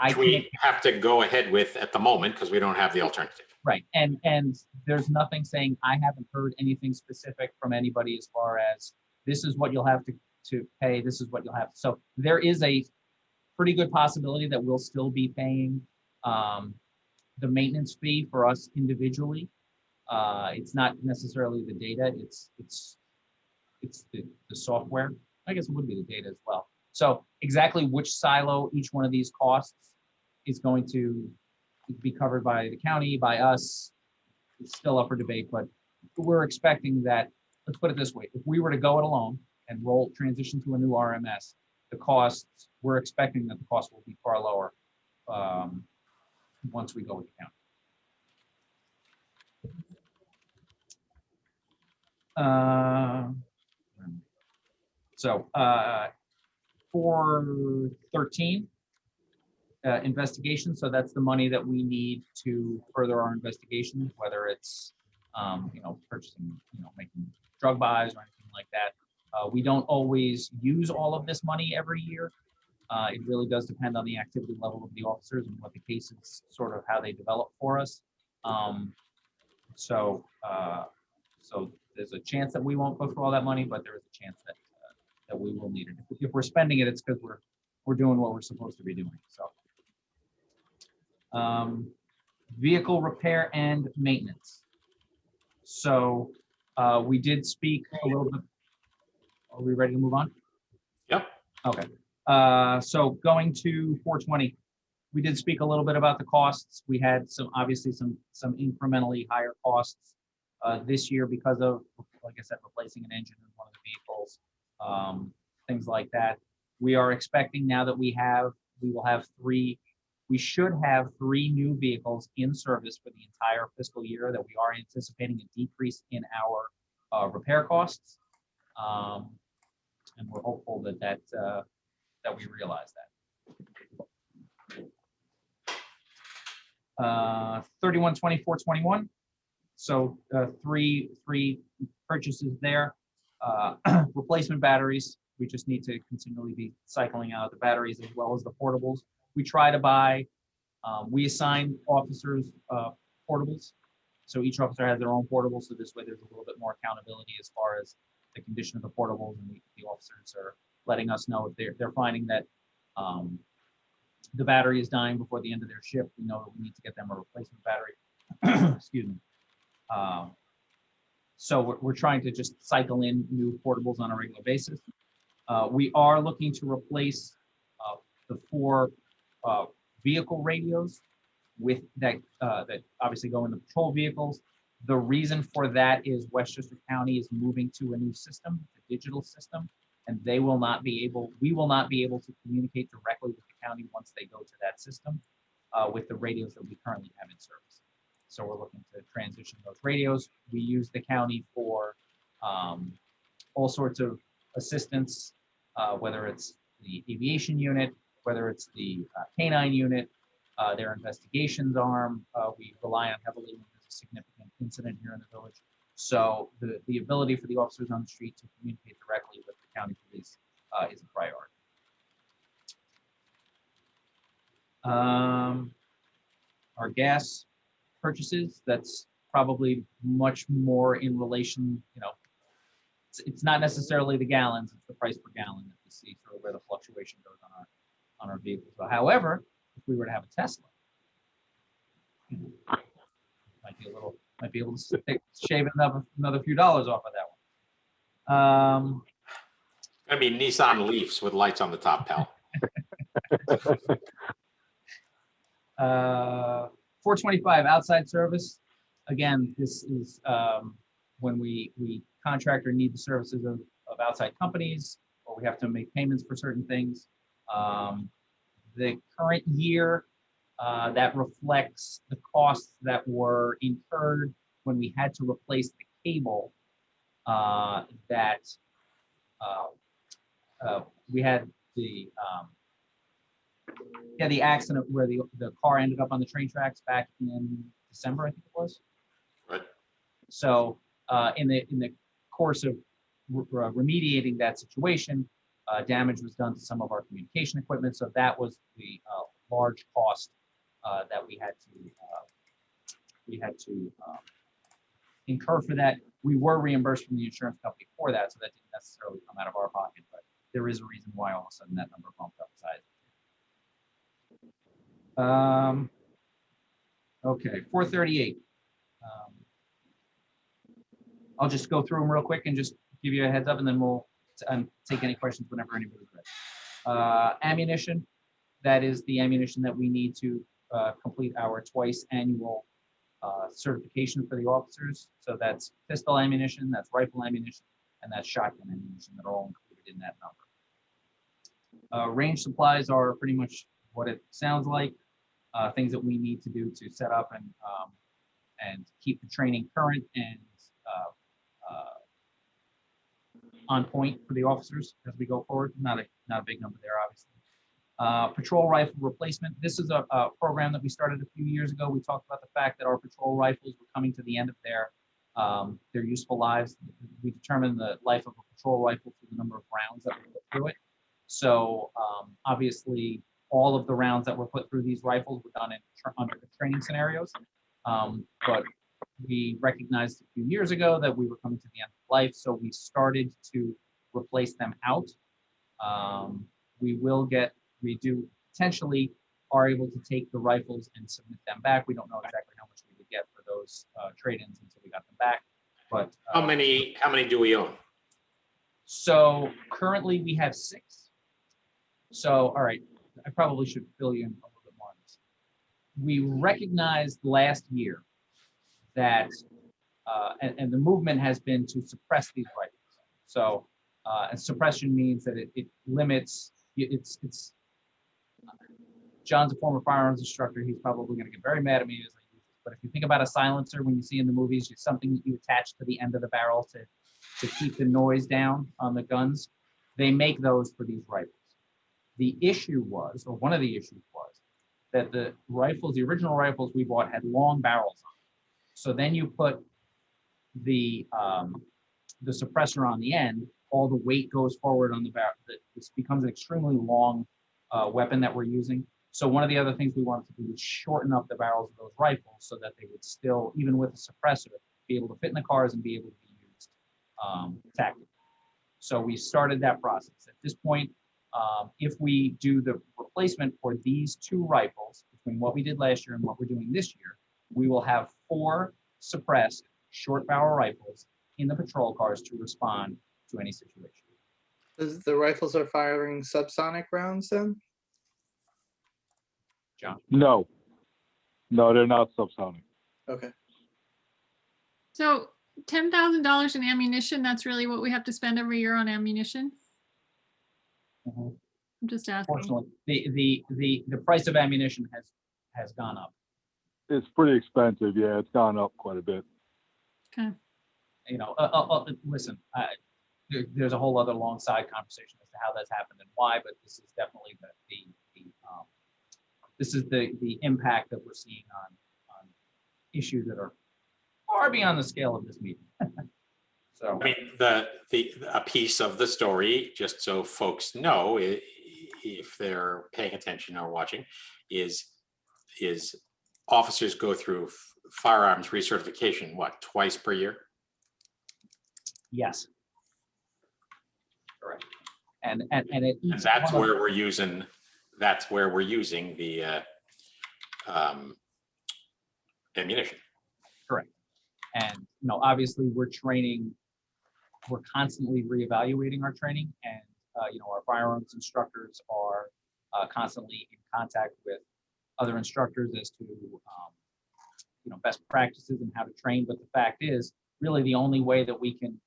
Which we have to go ahead with at the moment because we don't have the alternative. Right, and there's nothing saying, I haven't heard anything specific from anybody as far as this is what you'll have to pay, this is what you'll have. So there is a pretty good possibility that we'll still be paying the maintenance fee for us individually. It's not necessarily the data, it's the software. I guess it would be the data as well. So exactly which silo each one of these costs is going to be covered by the county, by us, it's still up for debate, but we're expecting that, let's put it this way, if we were to go it alone and transition to a new RMS, the costs, we're expecting that the cost will be far lower once we go with the county. So 413, investigation. So that's the money that we need to further our investigation, whether it's purchasing, making drug buys or anything like that. We don't always use all of this money every year. It really does depend on the activity level of the officers and what the cases, sort of how they develop for us. So there's a chance that we won't go through all that money, but there is a chance that that we will need it. If we're spending it, it's because we're doing what we're supposed to be doing. So, vehicle repair and maintenance. So we did speak a little bit. Are we ready to move on? Yep. Okay. So going to 420, we did speak a little bit about the costs. We had obviously some incrementally higher costs this year because of, like I said, replacing an engine in one of the vehicles, things like that. We are expecting now that we should have 3 new vehicles in service for the entire fiscal year, that we are anticipating a decrease in our repair costs. And we're hopeful that we realize that. 312421. So 3 purchases there. Replacement batteries. We just need to continually be cycling out the batteries as well as the portables. We try to buy. We assign officers portables. So each officer has their own portable. So this way there's a little bit more accountability as far as the condition of the portables, and the officers are letting us know if they're finding that the battery is dying before the end of their shift. We know that we need to get them a replacement battery. Excuse me. So we're trying to just cycle in new portables on a regular basis. We are looking to replace the 4 vehicle radios with that obviously go in the patrol vehicles. The reason for that is Westchester County is moving to a new system, a digital system, and we will not be able to communicate directly with the county once they go to that system with the radios that we currently have in service. So we're looking to transition those radios. We use the county for all sorts of assistance, whether it's the aviation unit, whether it's the canine unit, their investigations arm. We rely on heavily when there's a significant incident here in the village. So the ability for the officers on the street to communicate directly with the county police is a priority. Our gas purchases, that's probably much more in relation, it's not necessarily the gallons, it's the price per gallon that we see sort of where the fluctuation goes on our vehicles. But however, if we were to have a Tesla, might be able to shave another few dollars off of that one. Gonna be Nissan Leafs with lights on the top, pal. 425 outside service. Again, this is when we contract or need the services of outside companies, or we have to make payments for certain things. The current year, that reflects the costs that were incurred when we had to replace the cable that we had the accident where the car ended up on the train tracks back in December, I think it was. Right. So in the course of remediating that situation, damage was done to some of our communication equipment. So that was the large cost that we had to incur for that. We were reimbursed from the insurance company for that, so that didn't necessarily come out of our pocket. But there is a reason why all of a sudden that number bumped up size. Okay, 438. I'll just go through them real quick and just give you a heads up, and then we'll take any questions whenever anybody's ready. Ammunition, that is the ammunition that we need to complete our twice annual certification for the officers. So that's pistol ammunition, that's rifle ammunition, and that's shotgun ammunition that are all included in that number. Range supplies are pretty much what it sounds like, things that we need to do to set up and keep the training current and on point for the officers as we go forward. Not a big number there, obviously. Patrol rifle replacement. This is a program that we started a few years ago. We talked about the fact that our patrol rifles were coming to the end of their their useful lives. We determine the life of a patrol rifle through the number of rounds that we put through it. So obviously, all of the rounds that were put through these rifles were done in under training scenarios. But we recognized a few years ago that we were coming to the end of life, so we started to replace them out. We do potentially are able to take the rifles and submit them back. We don't know exactly how much we would get for those trade-ins until we got them back. But How many do we own? so currently we have 6. So, all right, I probably should fill you in a little bit more on this. We recognized last year that, and the movement has been to suppress these rifles. So, and suppression means that it limits, John's a former firearms instructor. He's probably going to get very mad at me as I use this. But if you think about a silencer, when you see in the movies, it's something that you attach to the end of the barrel to keep the noise down on the guns. They make those for these rifles. The issue was, or one of the issues was, that the rifles, the original rifles we bought had long barrels on them. So then you put the suppressor on the end, all the weight goes forward on the barrel. This becomes an extremely long weapon that we're using. So one of the other things we wanted to do was shorten up the barrels of those rifles so that they would still, even with a suppressor, be able to fit in the cars and be able to be used tactically. So we started that process. At this point, if we do the replacement for these 2 rifles, between what we did last year and what we're doing this year, we will have 4 suppressed short barrel rifles in the patrol cars to respond to any situation. The rifles are firing subsonic rounds then? John? No, they're not subsonic. Okay. So $10,000 in ammunition, that's really what we have to spend every year on ammunition? Mhm. I'm just asking. Fortunately, the price of ammunition has gone up. It's pretty expensive. Yeah, it's gone up quite a bit. Okay. You know, listen, there's a whole other long side conversation as to how that's happened and why, but this is definitely the impact that we're seeing on issues that are far beyond the scale of this meeting. So I mean, a piece of the story, just so folks know, if they're paying attention or watching, is officers go through firearms recertification, what, twice per year? yes, correct. And That's where we're using the ammunition. correct. And obviously we're constantly reevaluating our training, and our firearms instructors are constantly in contact with other instructors as to best practices and how to train. But the fact is, really the only way that we can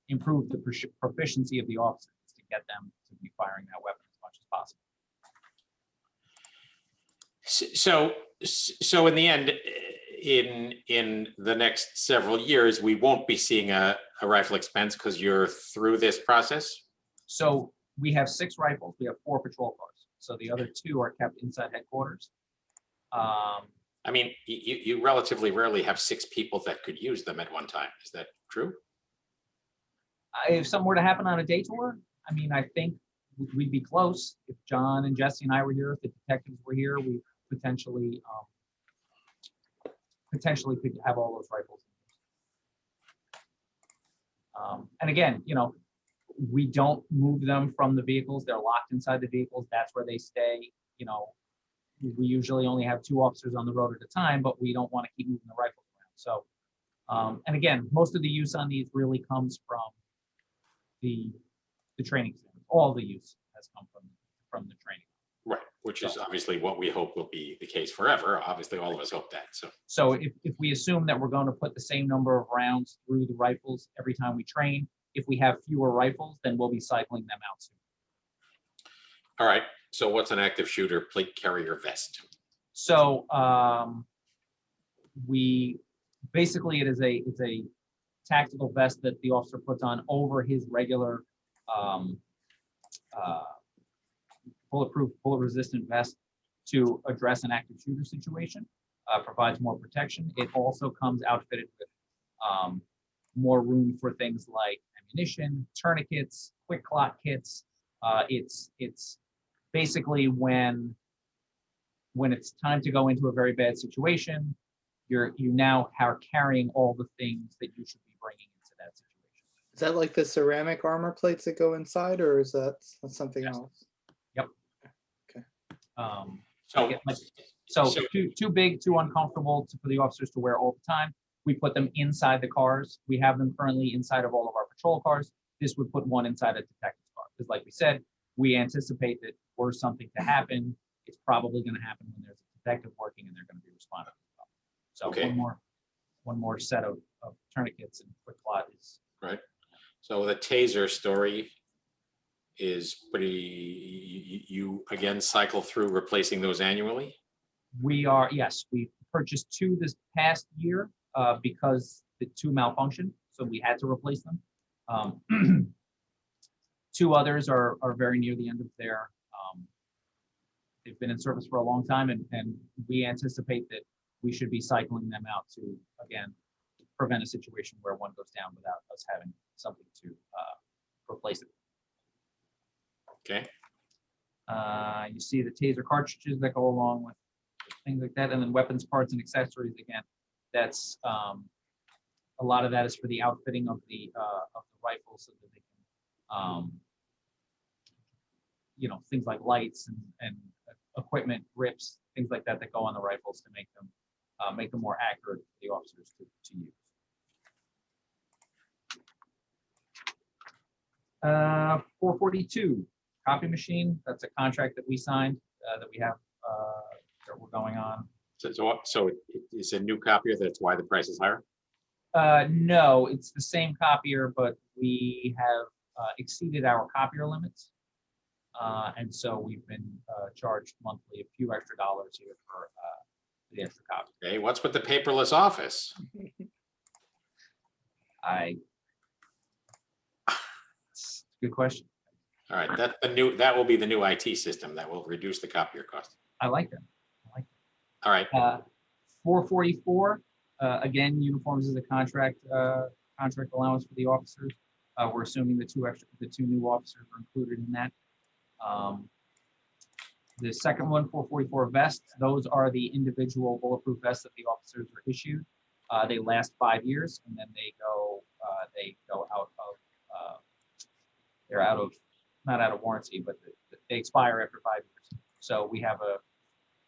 improve the proficiency of the officers is to get them to be firing that weapon as much as possible. So in the end, in the next several years, we won't be seeing a rifle expense because you're through this process? So we have 6 rifles. We have 4 patrol cars. So the other 2 are kept inside headquarters. I mean, you relatively rarely have 6 people that could use them at one time. Is that true? If something were to happen on a day tour, I mean, I think we'd be close. If John and Jesse and I were here, if the detectives were here, we potentially could have all those rifles. And again, we don't move them from the vehicles. They're locked inside the vehicles. That's where they stay. We usually only have 2 officers on the road at a time, but we don't want to keep moving the rifles around. So, and again, most of the use on these really comes from the training center. All the use has come from the training. Right, which is obviously what we hope will be the case forever. Obviously, all of us hope that. So if we assume that we're going to put the same number of rounds through the rifles every time we train, if we have fewer rifles, then we'll be cycling them out soon. All right. So what's an active shooter plate carrier vest? So we basically it's a tactical vest that the officer puts on over his regular bulletproof, bullet resistant vest to address an active shooter situation. provides more protection. It also comes outfitted with more room for things like ammunition, tourniquets, quick clot kits. It's basically when it's time to go into a very bad situation, you now are carrying all the things that you should be bringing into that situation. Is that like the ceramic armor plates that go inside, or is that something Yes. else? Yep. Okay. So, So So- too big, too uncomfortable for the officers to wear all the time. We put them inside the cars. We have them currently inside of all of our patrol cars. This would put one inside a detective's car. Because like we said, we anticipate that were something to happen, it's probably going to happen when there's a detective working and they're going to be responding. So Okay. one more set of tourniquets and quick clot is. right. So the taser story is pretty, you again cycle through replacing those annually? Yes, we purchased 2 this past year because the 2 malfunctioned, so we had to replace them. 2 others are very near the end of their, they've been in service for a long time, and we anticipate that we should be cycling them out to, again, prevent a situation where one goes down without us having something to replace it. Okay. You see the taser cartridges that go along with things like that, and then weapons parts and accessories. Again, that's a lot of that is for the outfitting of the rifles, so that they can, things like lights and equipment, grips, things like that go on the rifles to make them more accurate for the officers to use. 442 copy machine. That's a contract that we signed that we have that we're going on. So it's a new copier, that's why the price is higher? No, it's the same copier, but we have exceeded our copier limits. And so we've been charged monthly a few extra dollars here for the extra copy. Okay, what's with the paperless office? It's a good question. All right, that will be the new IT system that will reduce the copier cost. I like that. All right, 444, again, uniforms is a contract allowance for the officers. We're assuming the 2 new officers are included in that. The second one, 444 vests, those are the individual bulletproof vests that the officers are issued. They last 5 years, and then they go out of, they're not out of warranty, but they expire after 5 years. So we have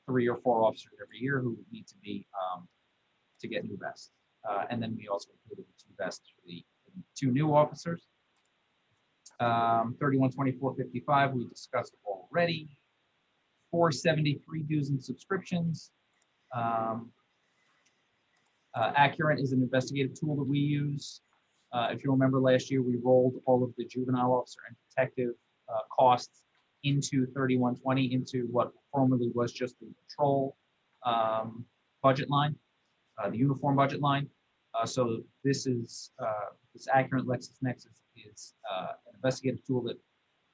3 or 4 officers every year who need to be to get new vests. And then we also included the 2 vests for the 2 new officers. 3124.55 we discussed already. 473 dues and subscriptions. Accurate is an investigative tool that we use. If you remember last year, we rolled all of the juvenile officer and detective costs into 3120, into what formerly was just the patrol budget line, the uniform budget line. So this Accurate LexisNexis is an investigative tool that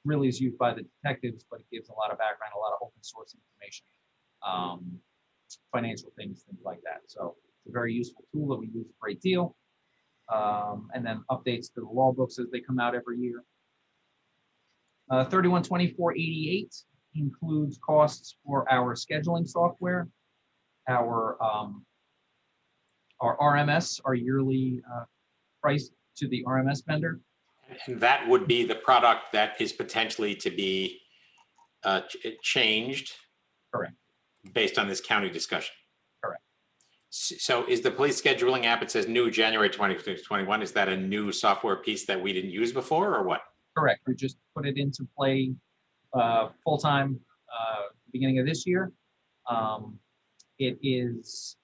really is used by the detectives, but it gives a lot of background, a lot of open source information, financial things like that. So it's a very useful tool that we use a great deal. And then updates to the law books as they come out every year. 3124.88 includes costs for our scheduling software, our RMS, our yearly price to the RMS vendor. and that would be the product that is potentially to be changed. Correct. Based on this county discussion. Correct. So is the police scheduling app, it says new January 2021, is that a new software piece that we didn't use before or what? Correct. We just put it into play full-time beginning of this year. It is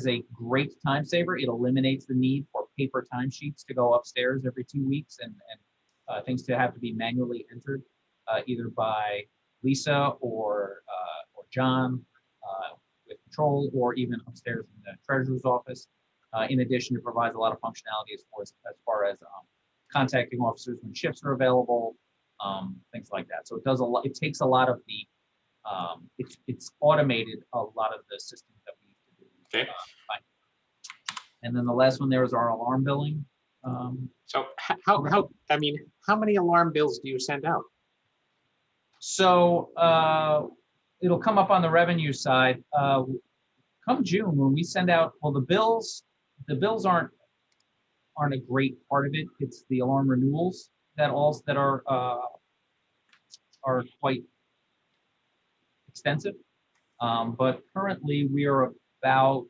a great time saver. It eliminates the need for paper timesheets to go upstairs every 2 weeks and things to have to be manually entered either by Lisa or John with patrol, or even upstairs in the treasurer's office. In addition, it provides a lot of functionality as far as contacting officers when shifts are available, things like that. So it does a lot. It takes a lot of the it's automated a lot of the systems that we used to do Okay. Fine. And then the last one there is our alarm billing. So I mean, how many alarm bills do you send out? So it'll come up on the revenue side. Come June, when we send out, well, the bills aren't a great part of it. It's the alarm renewals that are quite extensive. But currently we are about,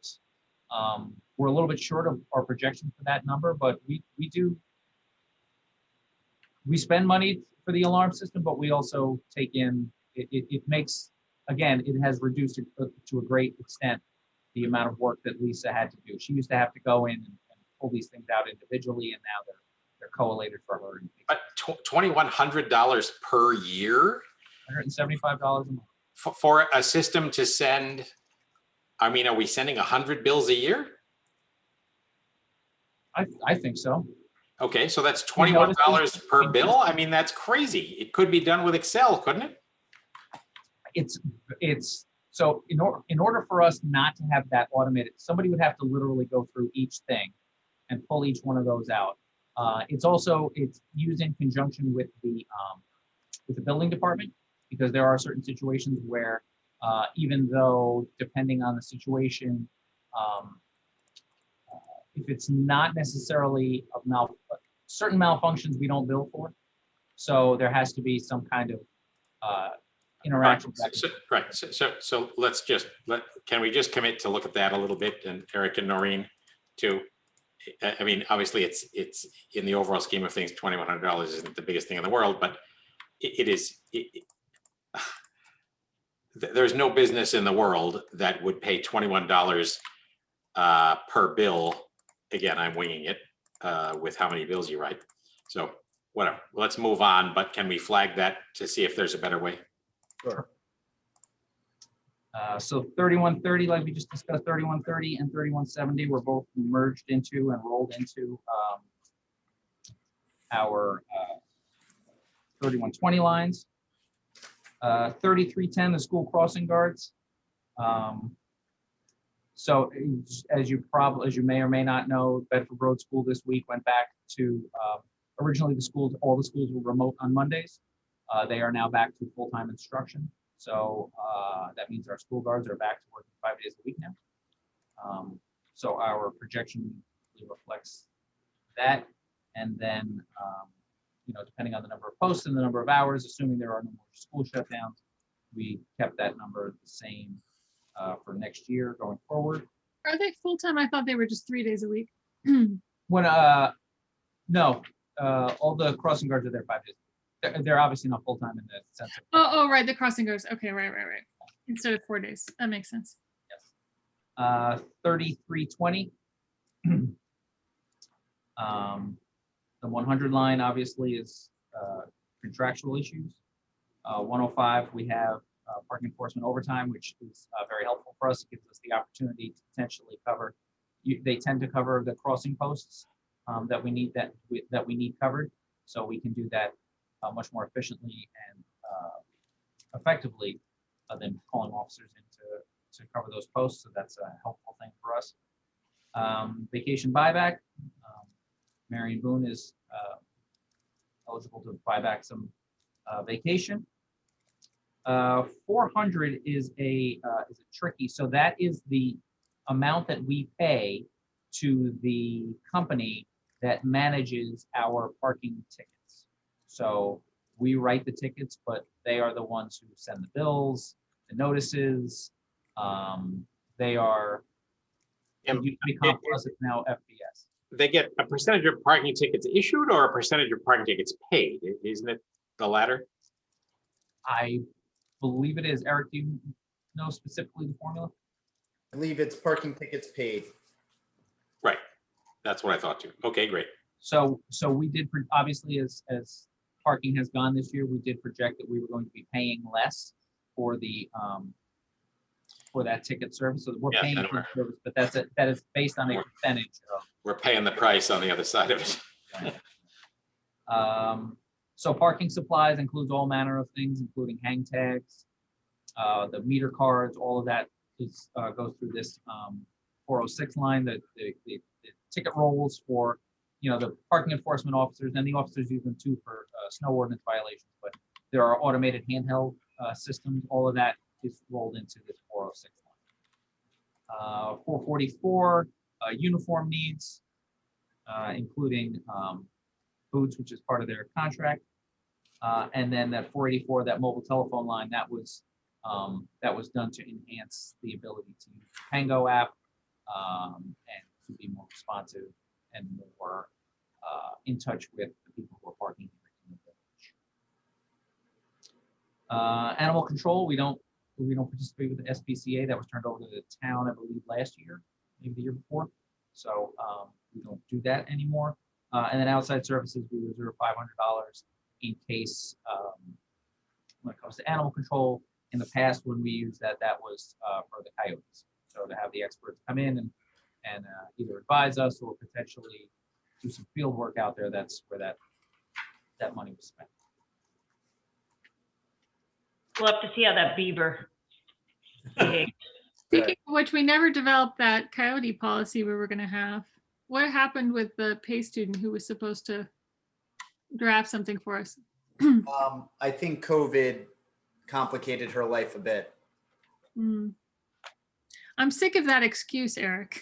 we're a little bit short of our projection for that number, but we spend money for the alarm system, but we also take in, it makes, again, it has reduced to a great extent the amount of work that Lisa had to do. She used to have to go in and pull these things out individually, and now they're collated for her. But $2,100 per year $175 a month. for a system to send. I mean, are we sending 100 bills a year? I think so. Okay, so that's $21 per bill. I mean, that's crazy. It could be done with Excel, couldn't it? It's so in order for us not to have that automated, somebody would have to literally go through each thing and pull each one of those out. It's used in conjunction with the building department, because there are certain situations where even though, depending on the situation, if it's not necessarily certain malfunctions we don't bill for. So there has to be some kind of interaction. Right. So let's can we just commit to look at that a little bit, and Eric and Noreen too? I mean, obviously it's in the overall scheme of things, $2,100 isn't the biggest thing in the world, but there's no business in the world that would pay $21 per bill. Again, I'm winging it with how many bills you write. So whatever, let's move on, but can we flag that to see if there's a better way? Sure. So 3130, like we just discussed, 3130 and 3170 were both merged into and rolled into our 3120 lines. 3310, the school crossing guards. So as you may or may not know, Bedford Road School this week went back to, originally all the schools were remote on Mondays. They are now back to full-time instruction. So that means our school guards are back to working 5 days a week now. So our projection reflects that. And then, depending on the number of posts and the number of hours, assuming there are no more school shutdowns, we kept that number the same for next year going forward. Are they full-time? I thought they were just 3 days a week. No, all the crossing guards are there 5 days. They're obviously not full-time in the sense of. Oh, right, the crossing guards. Okay, right. Instead of 4 days. That makes sense. Yes. 3320. The 100 line obviously is contractual issues. 105, we have park enforcement overtime, which is very helpful for us. It gives us the opportunity to potentially cover. They tend to cover the crossing posts that we need covered, so we can do that much more efficiently and effectively than calling officers in to cover those posts. So that's a helpful thing for us. Vacation buyback. Marion Boone is eligible to buy back some vacation. 400 is a tricky. So that is the amount that we pay to the company that manages our parking tickets. So we write the tickets, but they are the ones who send the bills, the notices. They are. It used to be Comp Plus, it's now FBS. They get a percentage of parking tickets issued or a percentage of parking tickets paid? Isn't it the latter? I believe it is. Eric, do you know specifically the formula? I believe it's parking tickets paid. Right. That's what I thought too. Okay, great. So we did, obviously, as parking has gone this year, we did project that we were going to be paying less for the for that ticket service. So we're paying for the service, but that is based on a percentage of. We're paying the price on the other side of it. Right. So parking supplies includes all manner of things, including hang tags, the meter cards, all of that goes through this 406 line, the ticket rolls for, the parking enforcement officers, and the officers use them too for snow ordinance violations, but there are automated handheld systems. All of that is rolled into this 406 line. 444, uniform needs, including boots, which is part of their contract. And then that 484, that mobile telephone line, that was done to enhance the ability to use the Tango app and to be more responsive and more in touch with the people who are parking in the village. Animal control, we don't participate with the SPCA. That was turned over to the town, I believe, last year, maybe the year before. So we don't do that anymore. And then outside services, we reserve $500 in case when it comes to animal control. In the past, when we used that, that was for the coyotes. So to have the experts come in and either advise us or potentially do some field work out there, that's where that money was spent. We'll have to see how that beaver behaves. Speaking of which, we never developed that coyote policy we were going to have. What happened with the pay student who was supposed to draft something for us? I think COVID complicated her life a bit. I'm sick of that excuse, Eric.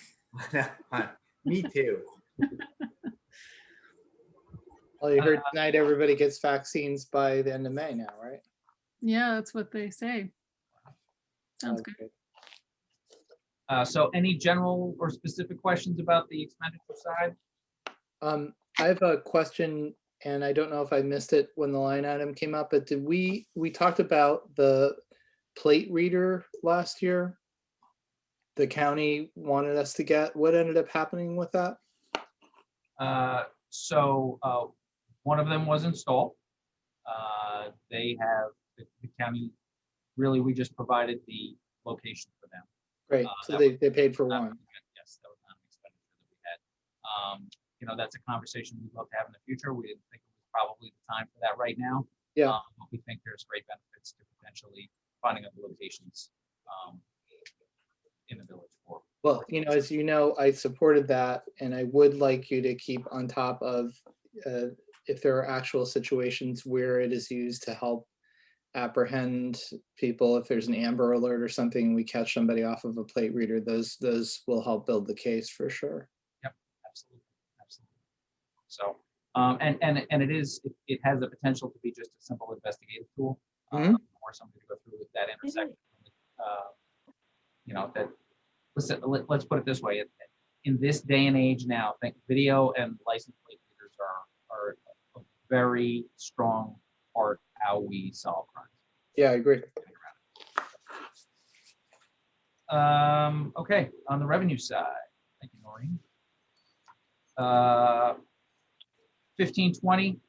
Me too. Well, you heard tonight everybody gets vaccines by the end of May now, right? Yeah, that's what they say. Sounds good. So any general or specific questions about the expenditure side? I have a question, and I don't know if I missed it when the line item came up, but did we talked about the plate reader last year? The county wanted us to get. What ended up happening with that? So one of them was installed. They have the county, really, we just provided the location for them. Great, so they paid for one. Yes, that was not an expenditure that we had. That's a conversation we'd love to have in the future. We didn't think it was probably the time for that right now. Yeah. But we think there's great benefits to potentially finding other locations in the village for. Well, as you know, I supported that, and I would like you to keep on top of if there are actual situations where it is used to help apprehend people. If there's an Amber Alert or something, we catch somebody off of a plate reader, those will help build the case for sure. Yep, absolutely. So, it has the potential to be just a simple investigative tool, or something to go through with that intersection. Let's put it this way: in this day and age now, I think video and license plate readers are a very strong part of how we solve crimes. Yeah, I agree. Okay, on the revenue side, thank you, Maureen. 1520,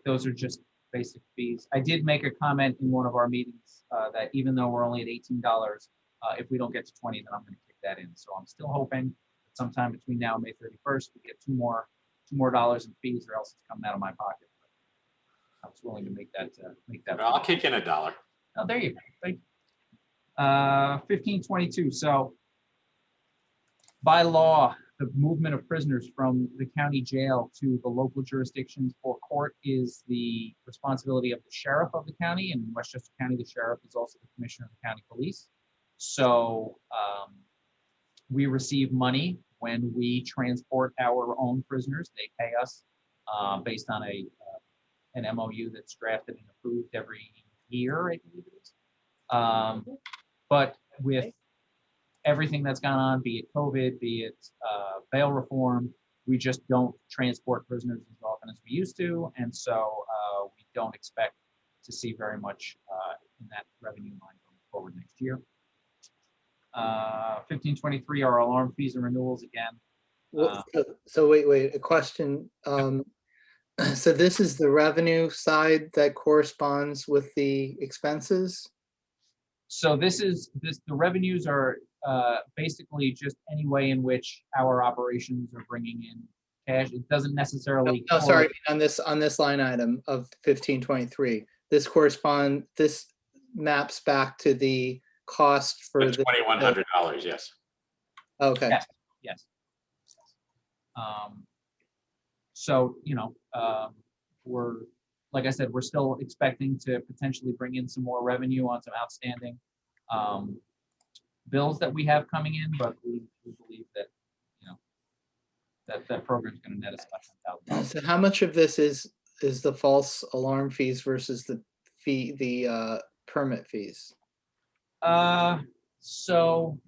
those are just basic fees. I did make a comment in one of our meetings that even though we're only at $18, if we don't get to 20, then I'm going to kick that in. So I'm still hoping that sometime between now and May 31st, we get two more dollars in fees, or else it's coming out of my pocket. I was willing to make that. I'll kick in $1. Oh, there you go. Thank you. 1522. So by law, the movement of prisoners from the county jail to the local jurisdictions for court is the responsibility of the sheriff of the county. And in Westchester County, the sheriff is also the commissioner of the county police. So we receive money when we transport our own prisoners. They pay us based on an MOU that's drafted and approved every year, I believe it is. But with everything that's gone on, be it COVID, be it bail reform, we just don't transport prisoners as often as we used to. And so we don't expect to see very much in that revenue line going forward next year. 1523 are alarm fees and renewals again. So wait, a question. So this is the revenue side that corresponds with the expenses? So the revenues are basically just any way in which our operations are bringing in cash. It doesn't necessarily. No, sorry, on this line item of 1523, this maps back to the cost for the $2,100, yes. Okay. Yes, yes. So, we're, like I said, we're still expecting to potentially bring in some more revenue on some outstanding bills that we have coming in, but we believe that, that program's gonna net us about $10,000. So how much of this is the false alarm fees versus the permit fees? So,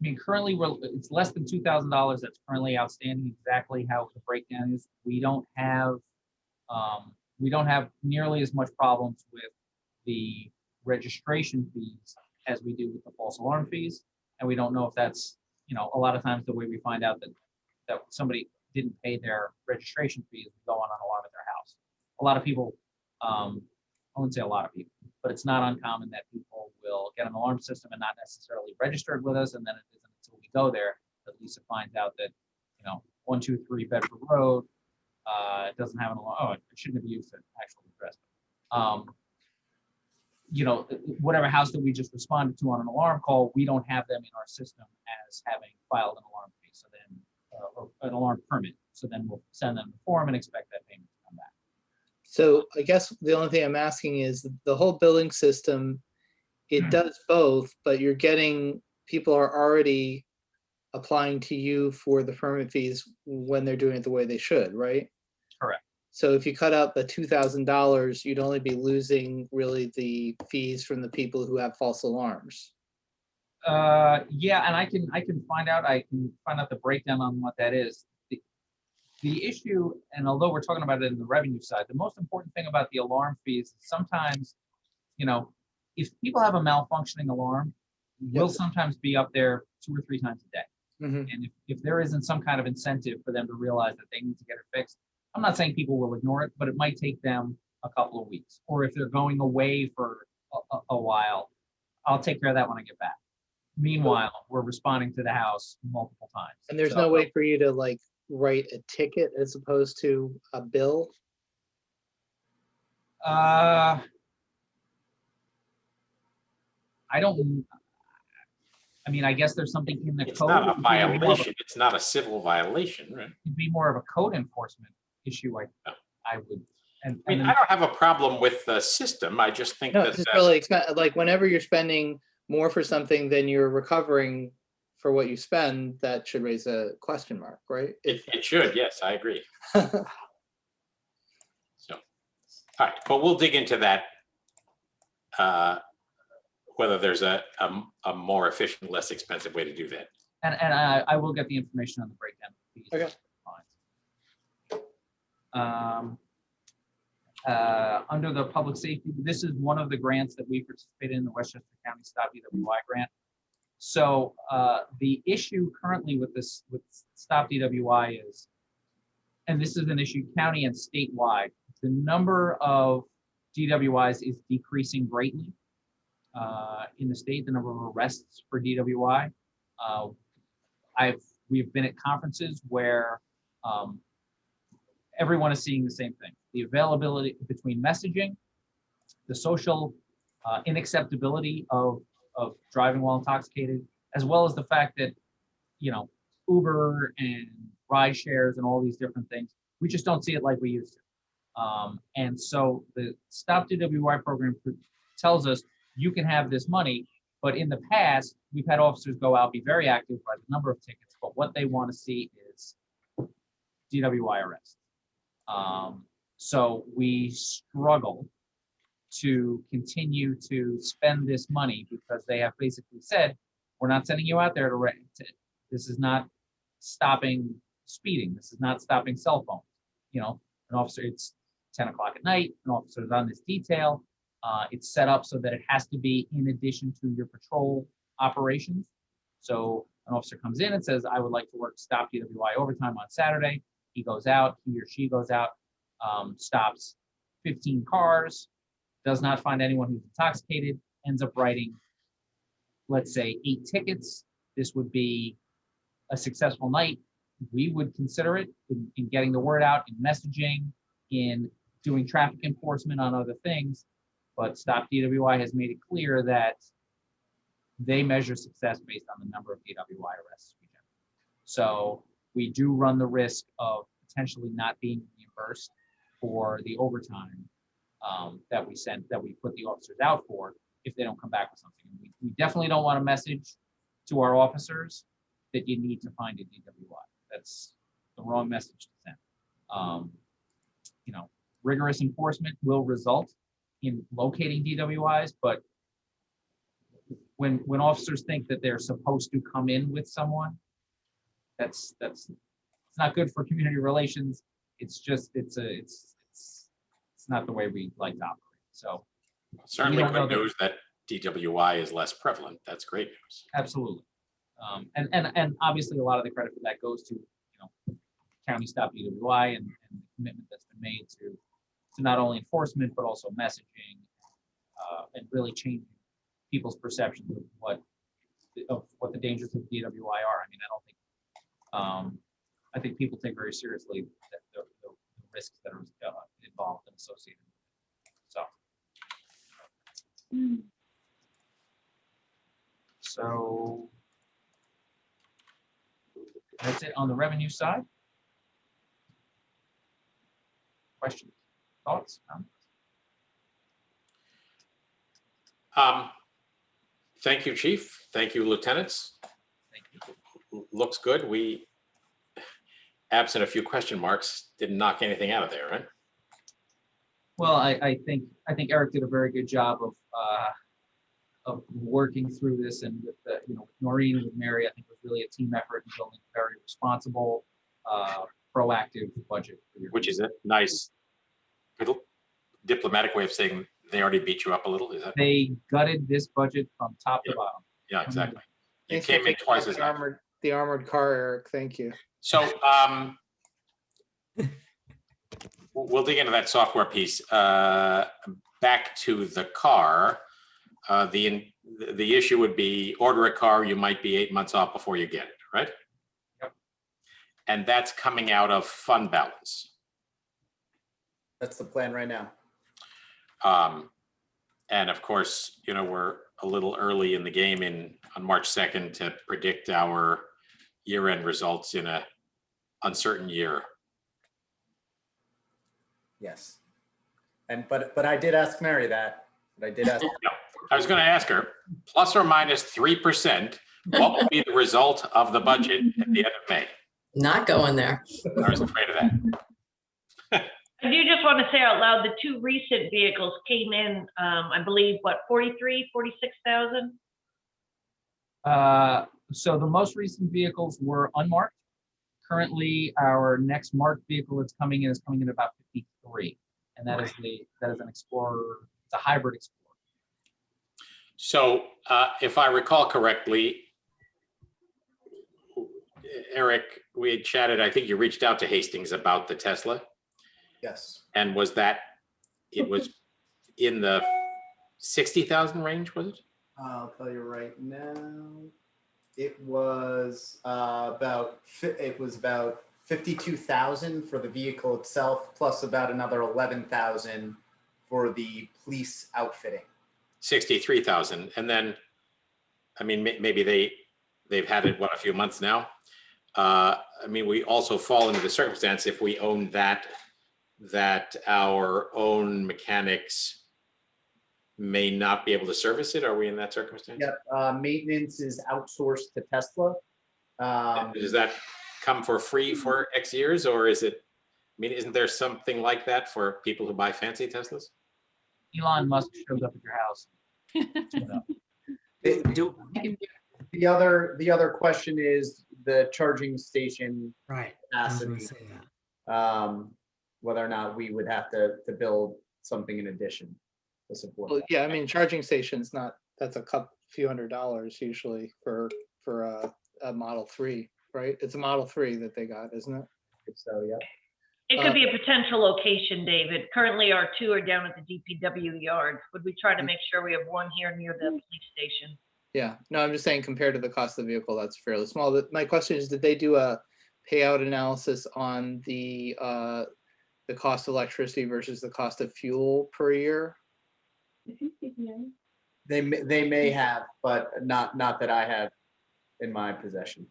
I mean, currently it's less than $2,000 that's currently outstanding. Exactly how the breakdown is, we don't have nearly as much problems with the registration fees as we do with the false alarm fees. And we don't know if that's, a lot of times the way we find out that somebody didn't pay their registration fees, we go on an alarm at their house. A lot of people, I wouldn't say a lot of people, but it's not uncommon that people will get an alarm system and not necessarily registered with us. And then it isn't until we go there that Lisa finds out that, 123 Bedford Road, it doesn't have an alarm. Oh, it shouldn't have used an actual address. Whatever house that we just responded to on an alarm call, we don't have them in our system as having filed an alarm fee. So then, or an alarm permit. So then we'll send them the form and expect that payment to come back. So I guess the only thing I'm asking is the whole billing system, it does both, but people are already applying to you for the permit fees when they're doing it the way they should, right? Correct. So if you cut out the $2,000, you'd only be losing really the fees from the people who have false alarms. Yeah, and I can find out the breakdown on what that is. The issue, and although we're talking about it in the revenue side, the most important thing about the alarm fees is sometimes, if people have a malfunctioning alarm, we'll sometimes be up there 2 or 3 times a day. And if there isn't some kind of incentive for them to realize that they need to get it fixed, I'm not saying people will ignore it, but it might take them a couple of weeks. Or if they're going away for a while, I'll take care of that when I get back. Meanwhile, we're responding to the house multiple times. And there's no way for you to write a ticket as opposed to a bill? I guess there's something in the code. It's not a violation. It's not a civil violation, right? It'd be more of a code enforcement issue. I would. I don't have a problem with the system. I just think No, it's really whenever you're spending more for something than you're recovering for what you spend, that should raise a question mark, right? It should, yes, I agree. So, all right, but we'll dig into that. Whether there's a more efficient, less expensive way to do that. And I will get the information on the breakdown of fees. Okay. Under the public safety, this is one of the grants that we participated in, the Westchester County Stop DWI grant. So the issue currently with Stop DWI is, and this is an issue county and statewide, the number of DWIs is decreasing greatly in the state, the number of arrests for DWI. We've been at conferences where everyone is seeing the same thing. The availability between messaging, the social inacceptability of driving while intoxicated, as well as the fact that, Uber and ride shares and all these different things, we just don't see it like we used to. And so the Stop DWI program tells us you can have this money, but in the past, we've had officers go out, be very active, write a number of tickets, but what they want to see is DWI arrests. So we struggle to continue to spend this money because they have basically said, we're not sending you out there to this is not stopping speeding. This is not stopping cell phones. An officer, it's 10 o'clock at night, an officer is on this detail. It's set up so that it has to be in addition to your patrol operations. So an officer comes in and says, I would like to work Stop DWI overtime on Saturday. He goes out, he or she goes out, stops 15 cars, does not find anyone who's intoxicated, ends up writing, let's say, 8 tickets. This would be a successful night. We would consider it in getting the word out, in messaging, in doing traffic enforcement on other things. But Stop DWI has made it clear that they measure success based on the number of DWI arrests we generate. So we do run the risk of potentially not being reimbursed for the overtime that we put the officers out for if they don't come back with something. We definitely don't want a message to our officers that you need to find a DWI. That's the wrong message to send. You know, rigorous enforcement will result in locating DWIs, but when officers think that they're supposed to come in with someone, it's not good for community relations. It's just it's not the way we like to operate. So Certainly don't know good that- news that DWI is less prevalent. That's great news. absolutely, and obviously a lot of the credit for that goes to County Stop DWI and the commitment that's been made to not only enforcement but also messaging and really changing people's perceptions of what the dangers of DWI are. I mean, I think people take very seriously the risks that are involved and associated with it. So that's it on the revenue side. Questions, thoughts? Thank you, Chief. Thank you, Lieutenants. Thank you. Looks good. We, absent a few question marks, didn't knock anything out of there, right? Well, I think Eric did a very good job of working through this, and with with Noreen and with Mary, I think it was really a team effort and building a very responsible, proactive budget. Which is a nice, diplomatic way of saying they already beat you up a little. Is that? They gutted this budget from top to bottom. Yeah, exactly. You Thanks for came in taking twice out as the high. armored car, Eric. Thank you. So we'll dig into that software piece. Back to the car. The issue would be order a car, you might be 8 months off before you get it, right? Yep. And that's coming out of fund balance. That's the plan right now. And of course, we're a little early in the game on March 2nd to predict our year-end results in a uncertain year. Yes. But I did ask Mary that. But I did ask. I was going to ask her, plus or minus 3%, what will be the result of the budget at the end of May? Not going there. I was afraid of that. I do just want to say out loud, the two recent vehicles came in, I believe, 46,000? So the most recent vehicles were unmarked. Currently, our next marked vehicle that's coming in is coming in about 53, and that is an Explorer. It's a hybrid Explorer. So if I recall correctly, Eric, we had chatted, I think you reached out to Hastings about the Tesla. Yes. And it was in the 60,000 range, was it? I'll tell you right now. It was about 52,000 for the vehicle itself, plus about another 11,000 for the police outfitting. 63,000. And then, I mean, maybe they've had it, a few months now. I mean, we also fall into the circumstance if we own that our own mechanics may not be able to service it. Are we in that circumstance? Yep. Maintenance is outsourced to Tesla. Does that come for free for X years, or is it? I mean, isn't there something like that for people who buy fancy Teslas? Elon Musk shows up at your house. The other question is the charging station Right. I was gonna capacity. say that. Whether or not we would have to build something in addition to support Well, that. yeah, I mean, charging stations, that's a few $100s usually for a Model 3, right? It's a Model 3 that they got, isn't it? So, yeah. It could be a potential location, David. Currently, our two are down at the DPW yard. Would we try to make sure we have one here near the police station? Yeah, no, I'm just saying compared to the cost of the vehicle, that's fairly small. My question is, did they do a payout analysis on the cost of electricity versus the cost of fuel per year? They may have, but not that I have in my possession.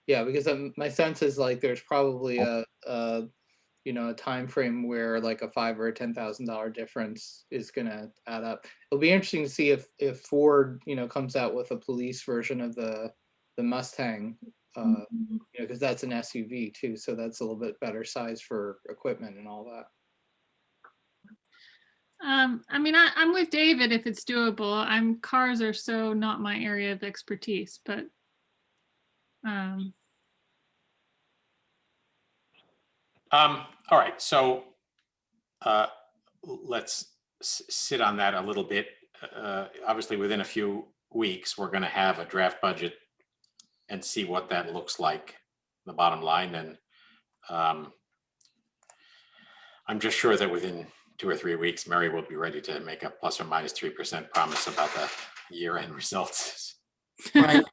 Yeah, because my sense is like there's probably a time frame where like a $5,000 or a $10,000 difference is gonna add up. It'll be interesting to see if Ford comes out with a police version of the Mustang, because that's an SUV too, so that's a little bit better size for equipment and all that. I mean, I'm with David if it's doable. Cars are so not my area of expertise, but all right, so let's sit on that a little bit. Obviously, within a few weeks, we're going to have a draft budget and see what that looks like, the bottom line. And I'm just sure that within 2 or 3 weeks, Mary will be ready to make a plus or minus 3% promise about the year-end results. Right,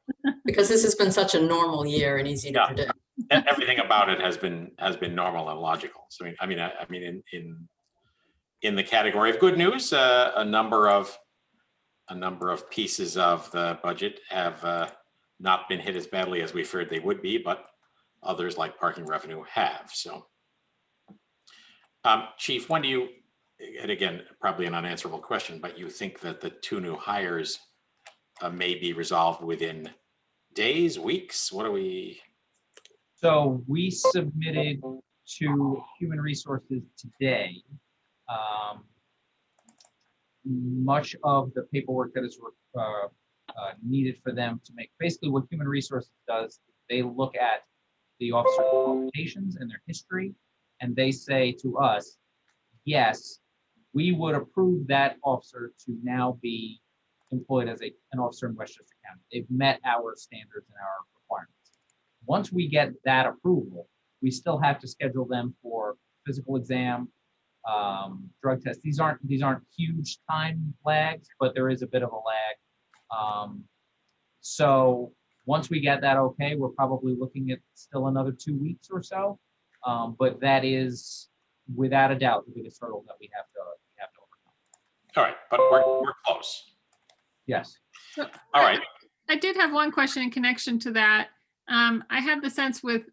because this has been such a normal year and easy to predict. Everything about it has been normal and logical. So I mean, in the category of good news, a number of pieces of the budget have not been hit as badly as we feared they would be, but others like parking revenue have. So, Chief, when do you, and again, probably an unanswerable question, but you think that the 2 new hires may be resolved within days, weeks? What are we? So we submitted to Human Resources today much of the paperwork that is needed for them to make. Basically, what Human Resources does, they look at the officer's qualifications and their history, and they say to us, yes, we would approve that officer to now be employed as an officer in Westchester County. They've met our standards and our requirements. Once we get that approval, we still have to schedule them for physical exam, drug tests. These aren't huge time lags, but there is a bit of a lag. So once we get that okay, we're probably looking at still another 2 weeks or so. But that is without a doubt the biggest hurdle that we have to overcome. All right, but we're close. Yes. So all right. I did have one question in connection to that. I had the sense with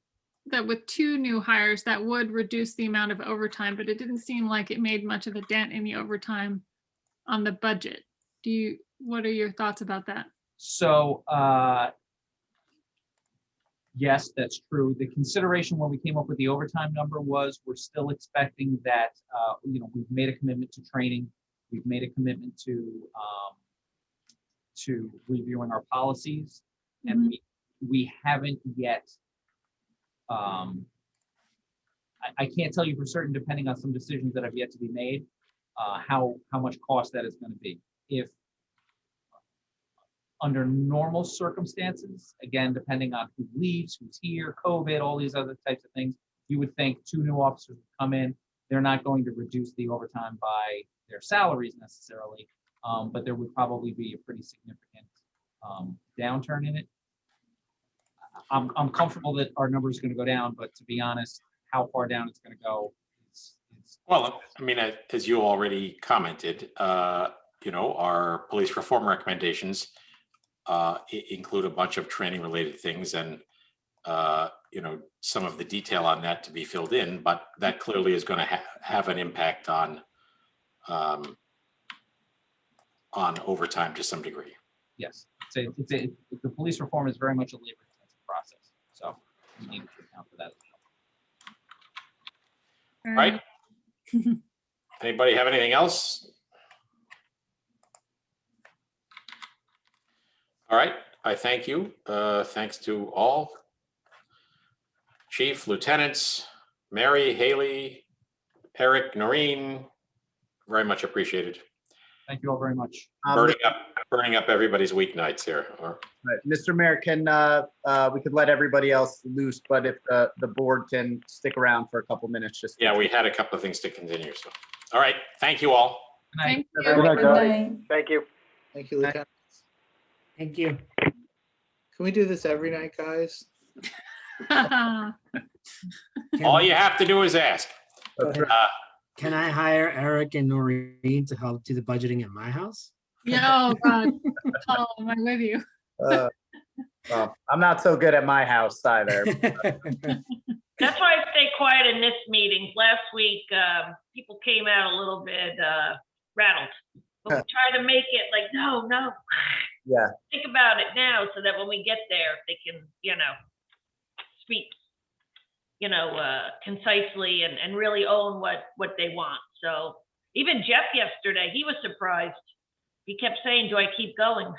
2 new hires that would reduce the amount of overtime, but it didn't seem like it made much of a dent in the overtime on the budget. What are your thoughts about that? So yes, that's true. The consideration when we came up with the overtime number was we're still expecting that we've made a commitment to training, we've made a commitment to reviewing our policies, and we haven't yet. I can't tell you for certain, depending on some decisions that have yet to be made, how much cost that is going to be. If under normal circumstances, again, depending on who leaves, who's here, COVID, all these other types of things, you would think 2 new officers would come in. They're not going to reduce the overtime by their salaries necessarily, but there would probably be a pretty significant downturn in it. I'm comfortable that our number is going to go down, but to be honest, how far down it's going to go. Well, I mean, as you already commented, our police reform recommendations include a bunch of training related things and, some of the detail on that to be filled in, but that clearly is going to have an impact on overtime to some degree. Yes, the police reform is very much a labor intensive process, so we need to account for that as well. Right? Anybody have anything else? All right, I thank you. Thanks to all. Chief, lieutenants, Mary, Haley, Eric, Noreen, very much appreciated. Thank you all very much. Burning up everybody's weeknights here. Right. Mr. Mayor, can we could let everybody else loose, but if the board can stick around for a couple minutes, just. Yeah, we had a couple of things to continue. So, all right, thank you all. Good night. Thank you. Good night, guys. Thank you. Thank you, Lieutenant. Thank you. Can we do this every night, guys? All you have to do is ask. Can I hire Eric and Noreen to help do the budgeting at my house? Yeah, oh God, Paul, am I with you? Well, I'm not so good at my house either. That's why I stay quiet in this meeting. Last week, people came out a little bit rattled. But we try to make it like, no. Yeah. Think about it now so that when we get there, they can, speak, concisely and really own what they want. So even Jeff yesterday, he was surprised. He kept saying, do I keep going?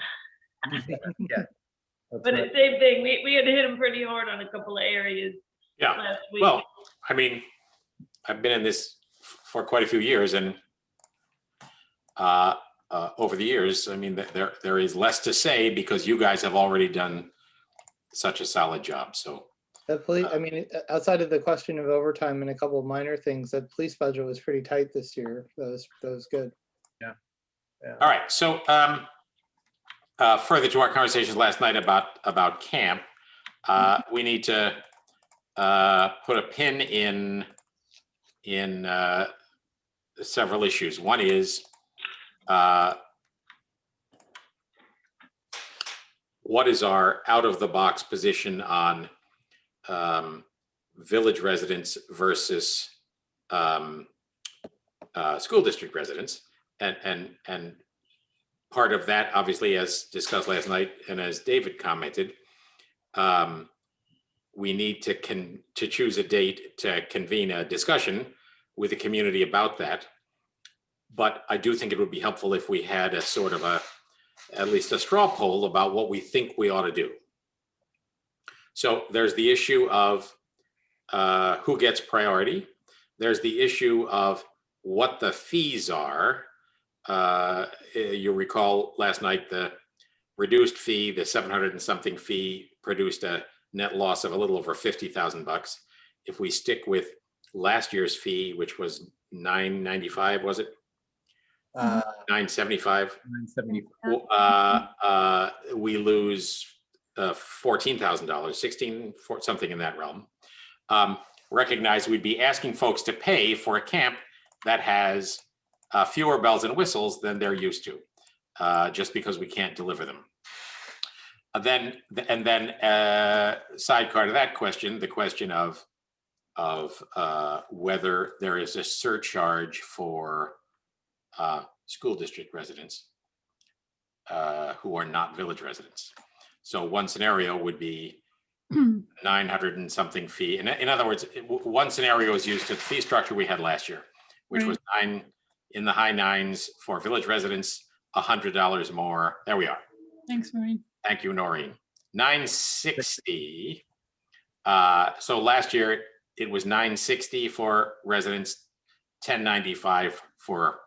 Yeah. That's But right. it's the same thing. We had to hit him pretty hard on a couple of areas Yeah. last week. Well, I mean, I've been in this for quite a few years, and over the years, I mean, there is less to say because you guys have already done such a solid job. So I mean, outside of the question of overtime and a couple of minor things, that police budget was pretty tight this year. That was good. all right. So further to our conversations last night about camp, we need to put a pin in several issues. One is what is our out-of-the-box position on village residents versus school district residents, and part of that, obviously, as discussed last night, and as David commented, we need to choose a date to convene a discussion with the community about that. But I do think it would be helpful if we had a sort of at least a straw poll about what we think we ought to do. So there's the issue of who gets priority. There's the issue of what the fees are. You recall last night the reduced fee, the 700 and something fee, produced a net loss of a little over $50,000. If we stick with last year's fee, which was $995, was it? $975. We lose $14,000, 16, something in that realm. Recognize we'd be asking folks to pay for a camp that has fewer bells and whistles than they're used to, just because we can't deliver them. Then sidecar to that question, the question of whether there is a surcharge for school district residents who are not village residents. So one scenario would be 900 and something fee. And in other words, one scenario is used to the fee structure we had last year, which was in the high nines for village residents, $100 more. There we are. Thanks, Maureen. Thank you, Noreen. 960. So last year it was 960 for residents, 1095 for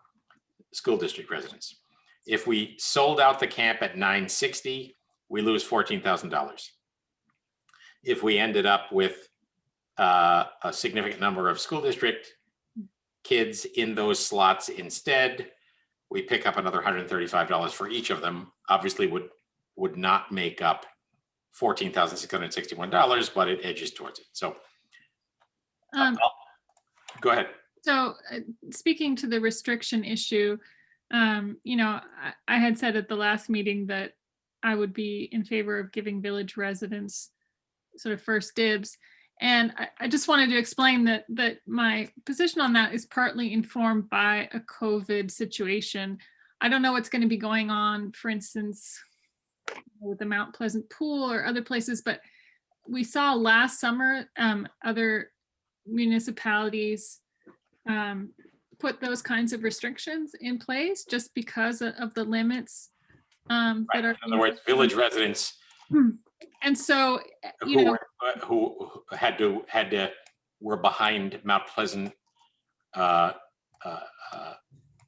school district residents. If we sold out the camp at 960, we lose $14,000. If we ended up with a significant number of school district kids in those slots instead, we pick up another $135 for each of them. Obviously would not make up $14,661, but it edges towards it. So go ahead. So speaking to the restriction issue, I had said at the last meeting that I would be in favor of giving village residents sort of first dibs. And I just wanted to explain that my position on that is partly informed by a COVID situation. I don't know what's going to be going on, for instance, with the Mount Pleasant pool or other places, but we saw last summer other municipalities put those kinds of restrictions in place just because of the limits that are. In other words, village residents. And so, who were behind Mount Pleasant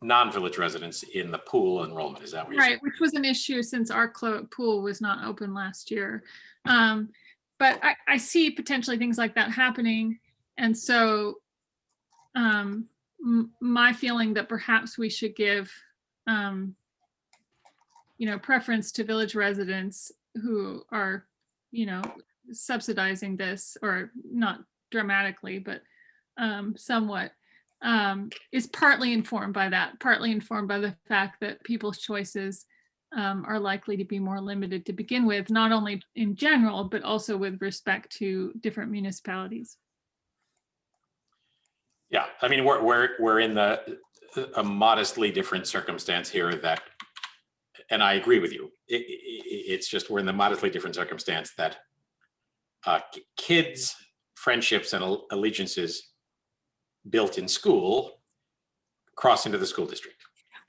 non-village residents in the pool enrollment. Is that what you're saying? Right, which was an issue since our pool was not open last year. But I see potentially things like that happening. And so my feeling that perhaps we should give preference to village residents who are, subsidizing this, or not dramatically, but somewhat, is partly informed by that, partly informed by the fact that people's choices are likely to be more limited to begin with, not only in general, but also with respect to different municipalities. Yeah, I mean, we're in a modestly different circumstance here that, and I agree with you. It's just we're in the modestly different circumstance that kids' friendships and allegiances built in school cross into the school district.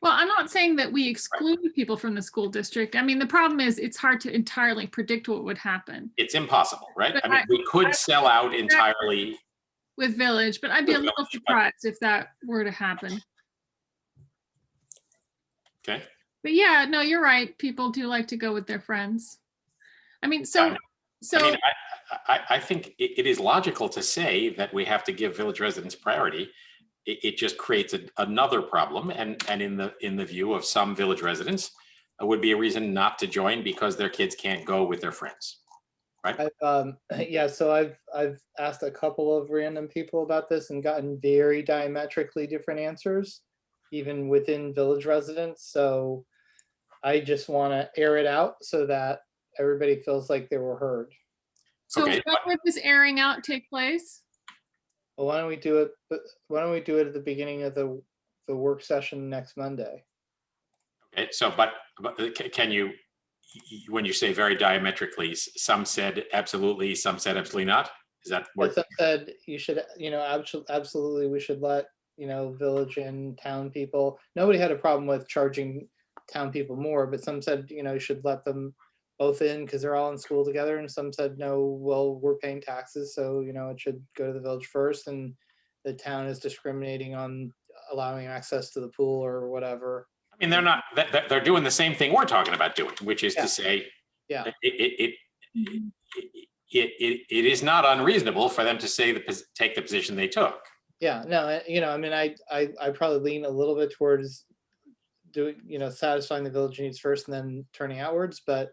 Well, I'm not saying that we exclude people from the school district. I mean, the problem is it's hard to entirely predict what would happen. It's impossible, right? But I mean, we could sell out entirely with Village, but I'd be a little surprised if that were to happen. Okay. But yeah, no, you're right. People do like to go with their friends. I mean, I mean, I think it is logical to say that we have to give Village residents priority. It just creates another problem, and in the view of some Village residents, it would be a reason not to join because their kids can't go with their friends, right? Yeah, so I've asked a couple of random people about this and gotten very diametrically different answers, even within Village residents. So I just want to air it out so that everybody feels like they were heard. So Okay, when would this airing out take place? Well, why don't we do it? Why don't we do it at the beginning of the work session next Monday? Okay, so but can you, when you say very diametrically, some said absolutely, some said absolutely not? Is that what? Some said you should, absolutely, we should let, Village and town people. Nobody had a problem with charging town people more, but some said, you should let them both in because they're all in school together. And some said, no, well, we're paying taxes, so, it should go to the Village first. And the town is discriminating on allowing access to the pool or whatever. I mean, they're not, they're doing the same thing we're talking about doing, which is to say, Yeah. it is not unreasonable for them to say, take the position they took. Yeah, no, I mean, I probably lean a little bit towards doing, satisfying the Village needs first and then turning outwards. But,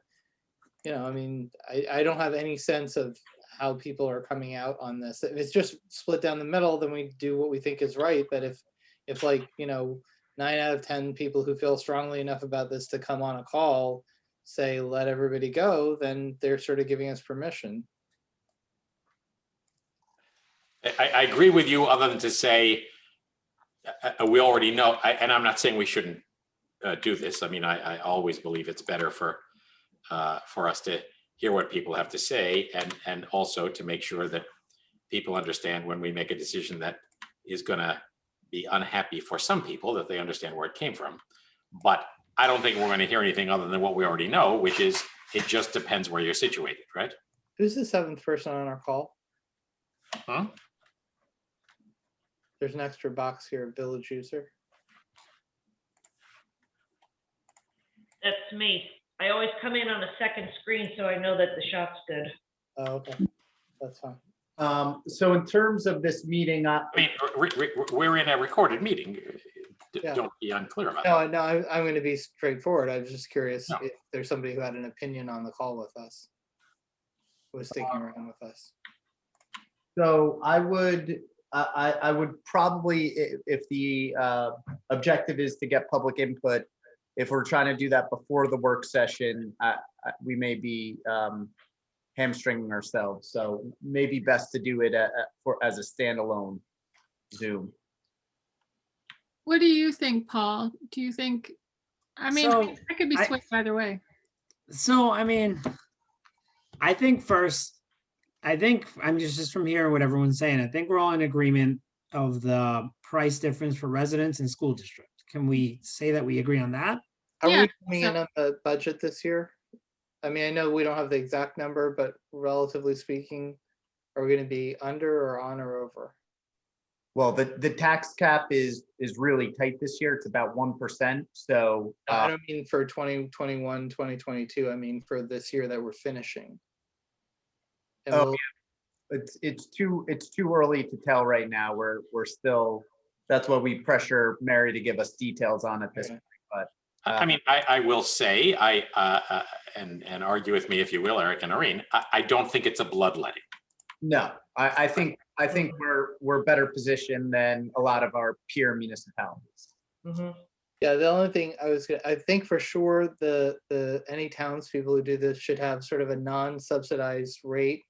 I mean, I don't have any sense of how people are coming out on this. If it's just split down the middle, then we do what we think is right. But if like, 9 out of 10 people who feel strongly enough about this to come on a call say, let everybody go, then they're sort of giving us permission. I agree with you, other than to say, we already know, and I'm not saying we shouldn't do this. I mean, I always believe it's better for us to hear what people have to say, and also to make sure that people understand when we make a decision that is going to be unhappy for some people, that they understand where it came from. But I don't think we're going to hear anything other than what we already know, which is it just depends where you're situated, right? Who's the 7th person on our call? Huh? There's an extra box here, Village user. That's me. I always come in on a second screen, so I know that the shot's good. Oh, okay, that's fine. So in terms of this meeting, I mean, we're in a recorded meeting. Yeah. Don't be unclear about it. No, I'm going to be straightforward. I was just curious if there's somebody who had an opinion on the call with us, who was sticking around with us. so I would probably, if the objective is to get public input, if we're trying to do that before the work session, we may be hamstringing ourselves. So maybe best to do it as a standalone Zoom. What do you think, Paul? Do you think, I mean, So, I could be swayed either way. So, I mean, I think I'm just from hearing what everyone's saying. I think we're all in agreement of the price difference for residents and school district. Can we say that we agree on that? Are Yeah, we coming in on the budget this year? I mean, I know we don't have the exact number, but relatively speaking, are we going to be under or on or over? Well, the tax cap is really tight this year. It's about 1%. So I don't mean for 2021, 2022. I mean for this year that we're finishing. And Oh, it's too early to tell right now. We're still, that's why we pressure Mary to give us details on at this point. But I mean, I will say, and argue with me if you will, Eric and Noreen, I don't think it's a bloodletting. no, I think we're better positioned than a lot of our peer municipalities. Yeah, the only thing I think for sure any townspeople who do this should have sort of a non-subsidized rate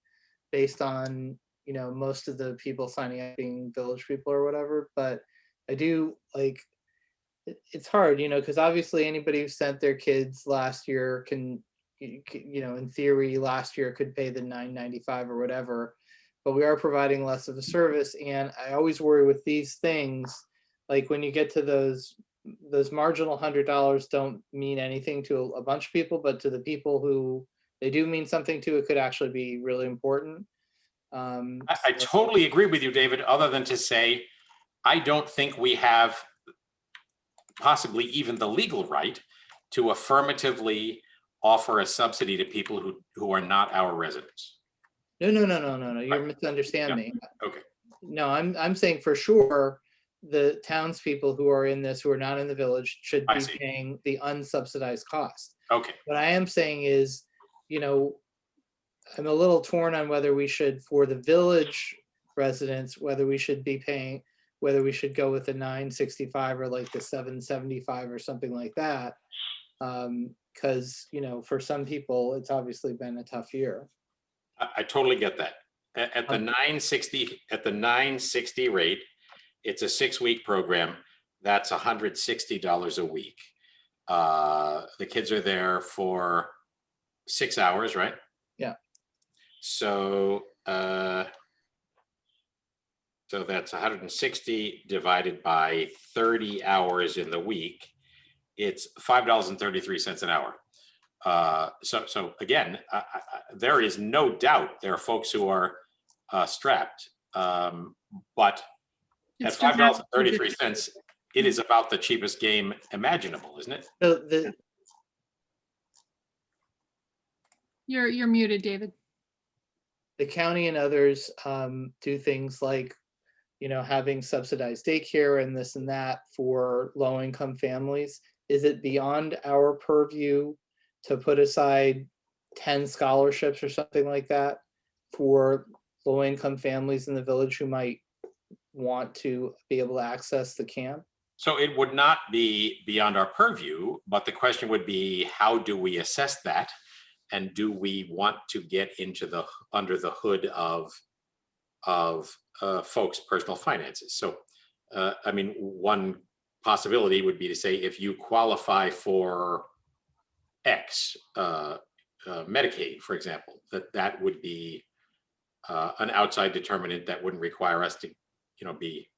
based on, you know, most of the people signing up being village people or whatever. But I do like, it's hard, you know, because obviously anybody who sent their kids last year can, you know, in theory, last year could pay the $9.95 or whatever, but we are providing less of a service. And I always worry with these things, like when you get to those marginal $100 don't mean anything to a bunch of people, but to the people who they do mean something to, it could actually be really important. I totally agree with you, David, other than to say, I don't think we have possibly even the legal right to affirmatively offer a subsidy to people who are not our residents. No. You're misunderstanding me. Okay. No, I'm saying for sure the townspeople who are in this, who are not in the village, should I be see. paying the unsubsidized cost. Okay. What I am saying is, you know, I'm a little torn on whether we should, for the village residents, whether we should be paying, whether we should go with the $9.65 or like the $7.75 or something like that. Because, you know, for some people, it's obviously been a tough year. I totally get that. At the 960 rate, it's a 6-week program. That's $160 a week. The kids are there for 6 hours, right? Yeah. So that's 160 divided by 30 hours in the week. It's $5.33 an hour. So again, there is no doubt there are folks who are strapped, but at $5.33, it is about the cheapest game imaginable, isn't it? So You're muted, David. the county and others do things like, you know, having subsidized daycare and this and that for low-income families. Is it beyond our purview to put aside 10 scholarships or something like that for low-income families in the village who might want to be able to access the camp? So it would not be beyond our purview, but the question would be, how do we assess that? And do we want to get into under the hood of folks' personal finances? So, I mean, one possibility would be to say, if you qualify for X, Medicaid, for example, that would be an outside determinant that wouldn't require us to, you know, be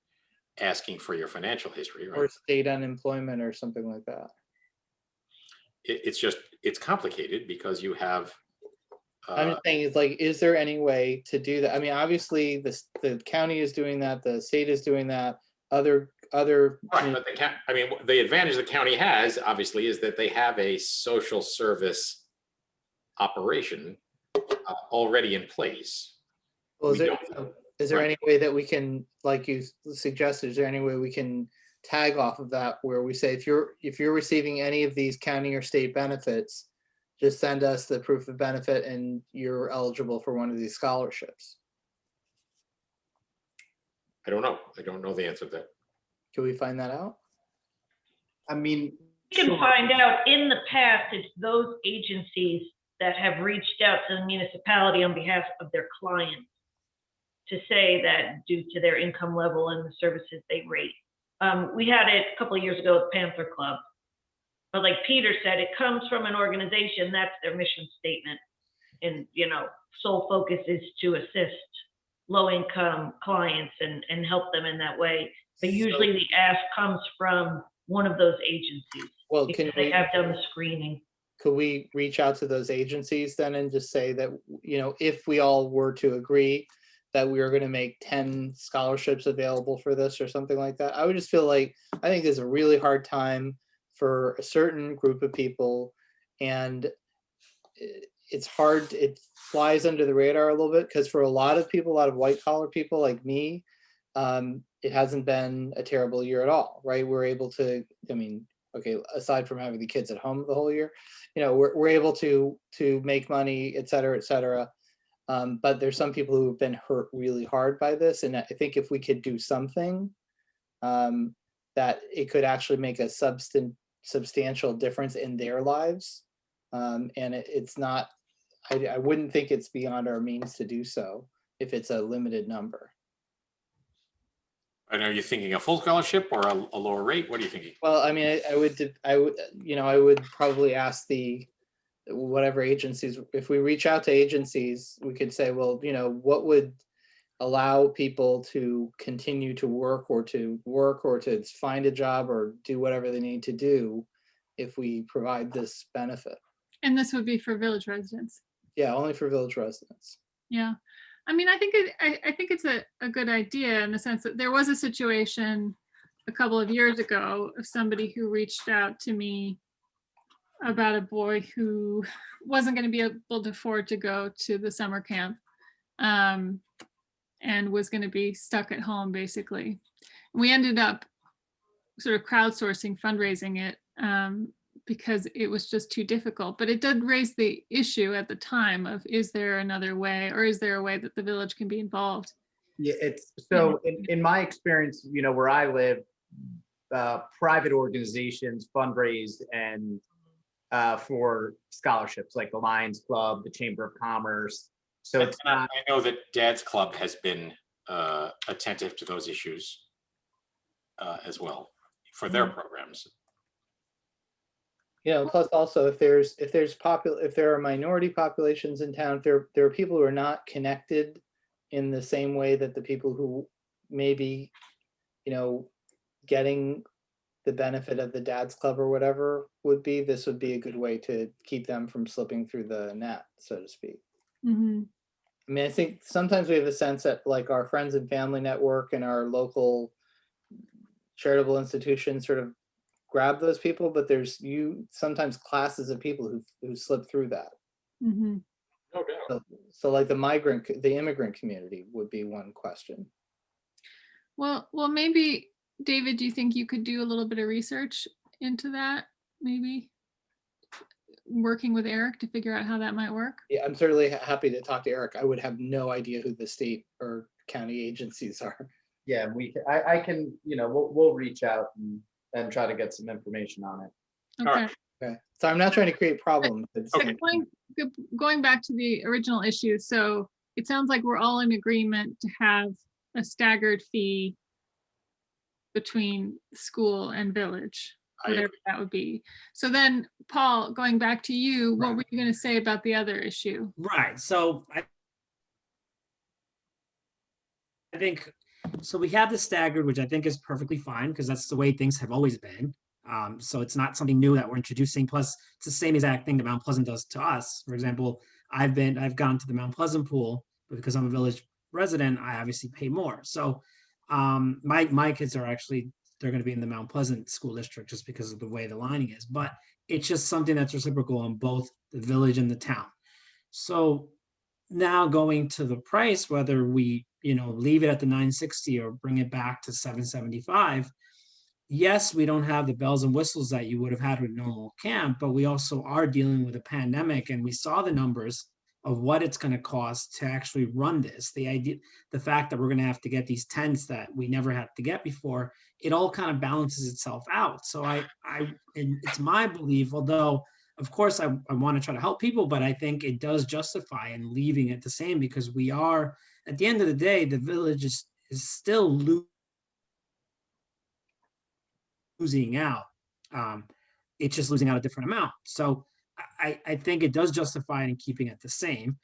asking for your financial history, right? Or state unemployment or something like that. It's complicated because you have. I'm just saying, it's like, is there any way to do that? I mean, obviously the county is doing that, the state is doing that, other. Right, but the advantage the county has, obviously, is that they have a social service operation already in place. Well, is there Right. any way that we can, like you suggested, is there any way we can tag off of that where we say, if you're receiving any of these county or state benefits, just send us the proof of benefit and you're eligible for one of these scholarships? I don't know. I don't know the answer to that. Can we find that out? I mean, You can find out. In the past, it's those agencies that have reached out to the municipality on behalf of their clients to say that due to their income level and the services they rate. We had it a couple of years ago with Panther Club. But like Peter said, it comes from an organization, that's their mission statement. And, you know, sole focus is to assist low-income clients and help them in that way. But usually the ask comes from one of those agencies. Well, because they have done the screening. Could we reach out to those agencies then and just say that, you know, if we all were to agree that we are going to make 10 scholarships available for this or something like that? I would just feel like, I think there's a really hard time for a certain group of people, and it's hard, it flies under the radar a little bit, because for a lot of people, a lot of white collar people like me, it hasn't been a terrible year at all, right? We're able to, I mean, okay, aside from having the kids at home the whole year, you know, we're able to make money, et cetera, et cetera. But there's some people who have been hurt really hard by this. And I think if we could do something, that it could actually make a substantial difference in their lives. And it's not, I wouldn't think it's beyond our means to do so if it's a limited number. And are you thinking a full scholarship or a lower rate? What are you thinking? Well, I mean, I would probably ask whatever agencies, if we reach out to agencies, we could say, well, what would allow people to continue to work or to find a job or do whatever they need to do if we provide this benefit. And this would be for village residents. Yeah, only for village residents. Yeah. I mean, I think it's a good idea in the sense that there was a situation a couple of years ago of somebody who reached out to me about a boy who wasn't going to be able to afford to go to the summer camp, and was going to be stuck at home, basically. We ended up sort of crowdsourcing, fundraising it, because it was just too difficult. But it did raise the issue at the time of, is there another way, or is there a way that the village can be involved? Yeah, it's so in my experience, where I live, private organizations fundraise and for scholarships like the Lions Club, the Chamber of Commerce. So it's not. I know that Dad's Club has been attentive to those issues as well for their programs. Plus also if there are minority populations in town, there are people who are not connected in the same way that the people who may be, getting the benefit of the Dad's Club or whatever would be. This would be a good way to keep them from slipping through the net, so to speak. Mm-hmm. I mean, I think sometimes we have a sense that like our friends and family network and our local charitable institutions sort of grab those people, but there's sometimes classes of people who slip through that. Mm-hmm. No doubt. So like the immigrant community would be one question. Well, maybe, David, do you think you could do a little bit of research into that? Maybe working with Eric to figure out how that might work? Yeah, I'm certainly happy to talk to Eric. I would have no idea who the state or county agencies are. Yeah, I can, we'll reach out and try to get some information on it. Okay. Okay. So I'm not trying to create problems. Okay. Going back to the original issue, so it sounds like we're all in agreement to have a staggered fee between school and village, whatever that would be. So then, Paul, going back to you, what were you going to say about the other issue? Right. So I think, so we have the staggered, which I think is perfectly fine because that's the way things have always been. So it's not something new that we're introducing. Plus, it's the same exact thing that Mount Pleasant does to us. For example, I've gone to the Mount Pleasant pool, but because I'm a village resident, I obviously pay more. So my kids are actually, they're going to be in the Mount Pleasant school district just because of the way the lining is. But it's just something that's reciprocal on both the village and the town. So now going to the price, whether we leave it at the $960 or bring it back to $775. Yes, we don't have the bells and whistles that you would have had with normal camp, but we also are dealing with a pandemic, and we saw the numbers of what it's going to cost to actually run this. The fact that we're going to have to get these tents that we never had to get before, it all kind of balances itself out. So and it's my belief, although of course I want to try to help people, but I think it does justify in leaving it the same, because we are, at the end of the day, the village is still losing out. It's just losing out a different amount. So I think it does justify in keeping it the same.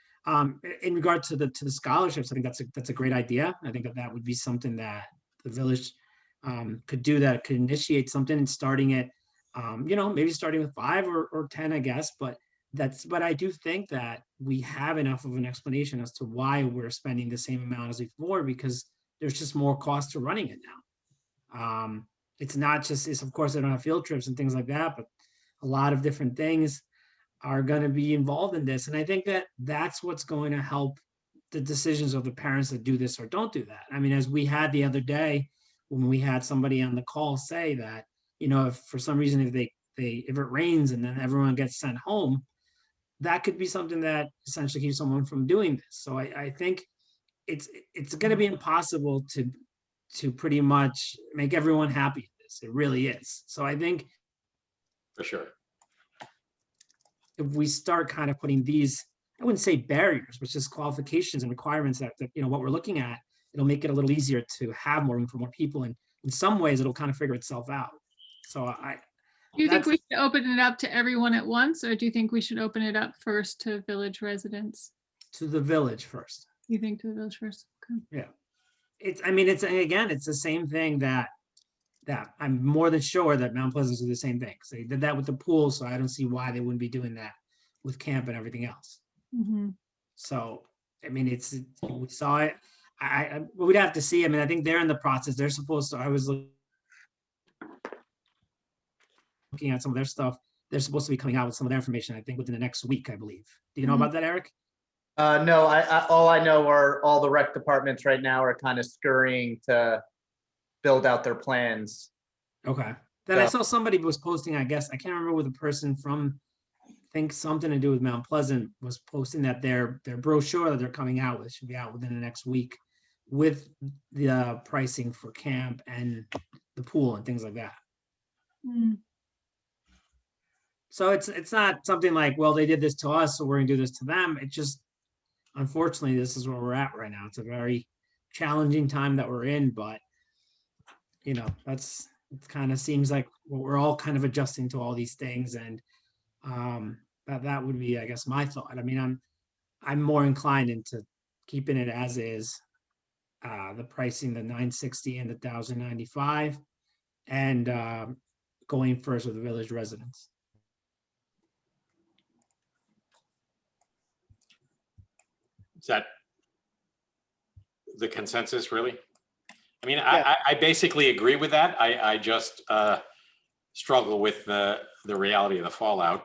In regard to the scholarships, I think that's a great idea. I think that would be something that the village could do, that could initiate something and starting it, maybe starting with 5 or 10, I guess. But I do think that we have enough of an explanation as to why we're spending the same amount as before, because there's just more cost to running it now. It's not just, of course, they don't have field trips and things like that, but a lot of different things are going to be involved in this. And I think that that's what's going to help the decisions of the parents that do this or don't do that. I mean, as we had the other day, when we had somebody on the call say that, if for some reason, if it rains and then everyone gets sent home, that could be something that essentially keeps someone from doing this. So I think it's going to be impossible to pretty much make everyone happy with this. It really is. So I think For sure. if we start kind of putting these, I wouldn't say barriers, but just qualifications and requirements that what we're looking at, it'll make it a little easier to have more room for more people. And in some ways, it'll kind of figure itself out. So Do you think we should open it up to everyone at once, or do you think we should open it up first to village residents? to the village first. You think to the village first? Okay. It's the same thing that I'm more than sure that Mount Pleasant's do the same thing. So they did that with the pool, so I don't see why they wouldn't be doing that with camp and everything else. Mhm. So, we saw it. We'd have to see. I think they're in the process. They're supposed to, I was looking at some of their stuff. They're supposed to be coming out with some of their information, I think, within the next week, I believe. Do you know about that, Eric? No, all I know are all the rec departments right now are kind of scurrying to build out their plans. Okay. Then I saw somebody was posting, I guess, I can't remember who the person from, I think something to do with Mount Pleasant was posting that their brochure that they're coming out with should be out within the next week with the pricing for camp and the pool and things like that. Mm. So it's not something like, well, they did this to us, so we're gonna do this to them. It just, unfortunately, this is where we're at right now. It's a very challenging time that we're in, but it kind of seems like we're all kind of adjusting to all these things, and that would be, I guess, my thought. I'm more inclined into keeping it as is, the pricing, the 960 and the 1,095, and going first with the village residents. Is that the consensus, really? Yeah. I basically agree with that. I just struggle with the reality of the fallout.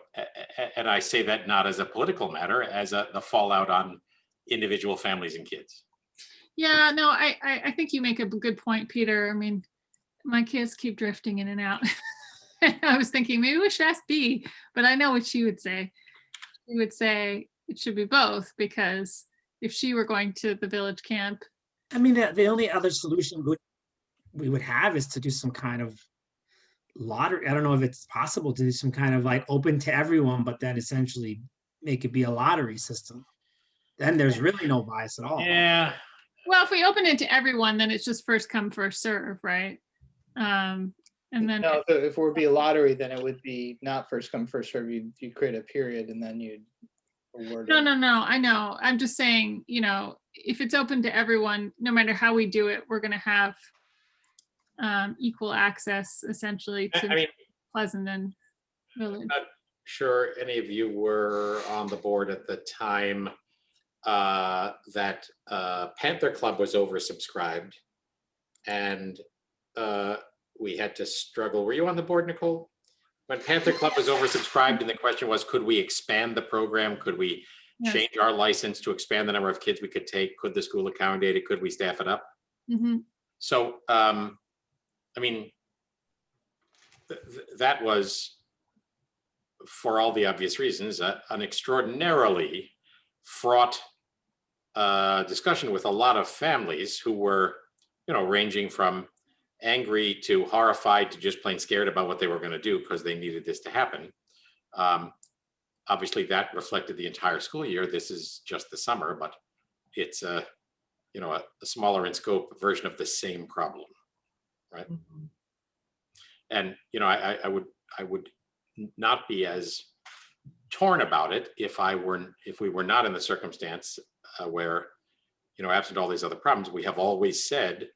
And I say that not as a political matter, as the fallout on individual families and kids. Yeah, no, I think you make a good point, Peter. My kids keep drifting in and out. I was thinking maybe we should ask B, but I know what she would say. She would say it should be both, because if she were going to the village camp. The only other solution we would have is to do some kind of lottery. I don't know if it's possible to do some kind of like open to everyone, but then essentially make it be a lottery system. Then there's really no bias at all. Yeah. Well, if we open it to everyone, then it's just first come, first serve, right? And then No, if it would be a lottery, then it would be not first come, first serve. You'd create a period and then you'd award no, it. I know. I'm just saying, if it's open to everyone, no matter how we do it, we're going to have equal access essentially to Pleasant and Village. Not sure any of you were on the board at the time that Panther Club was oversubscribed, and we had to struggle. Were you on the board, Nicole? When Panther Club was oversubscribed, and the question was, could we expand the program? Could we change our license to expand the number of kids we could take? Could the school accommodate it? Could we staff it up? Mm-hmm. So, that was, for all the obvious reasons, an extraordinarily fraught discussion with a lot of families who were, ranging from angry to horrified to just plain scared about what they were going to do because they needed this to happen. Obviously, that reflected the entire school year. This is just the summer, but it's a smaller in scope version of the same problem, right? Mm-hmm. And I would not be as torn about it if we were not in the circumstance where, absent all these other problems, we have always said,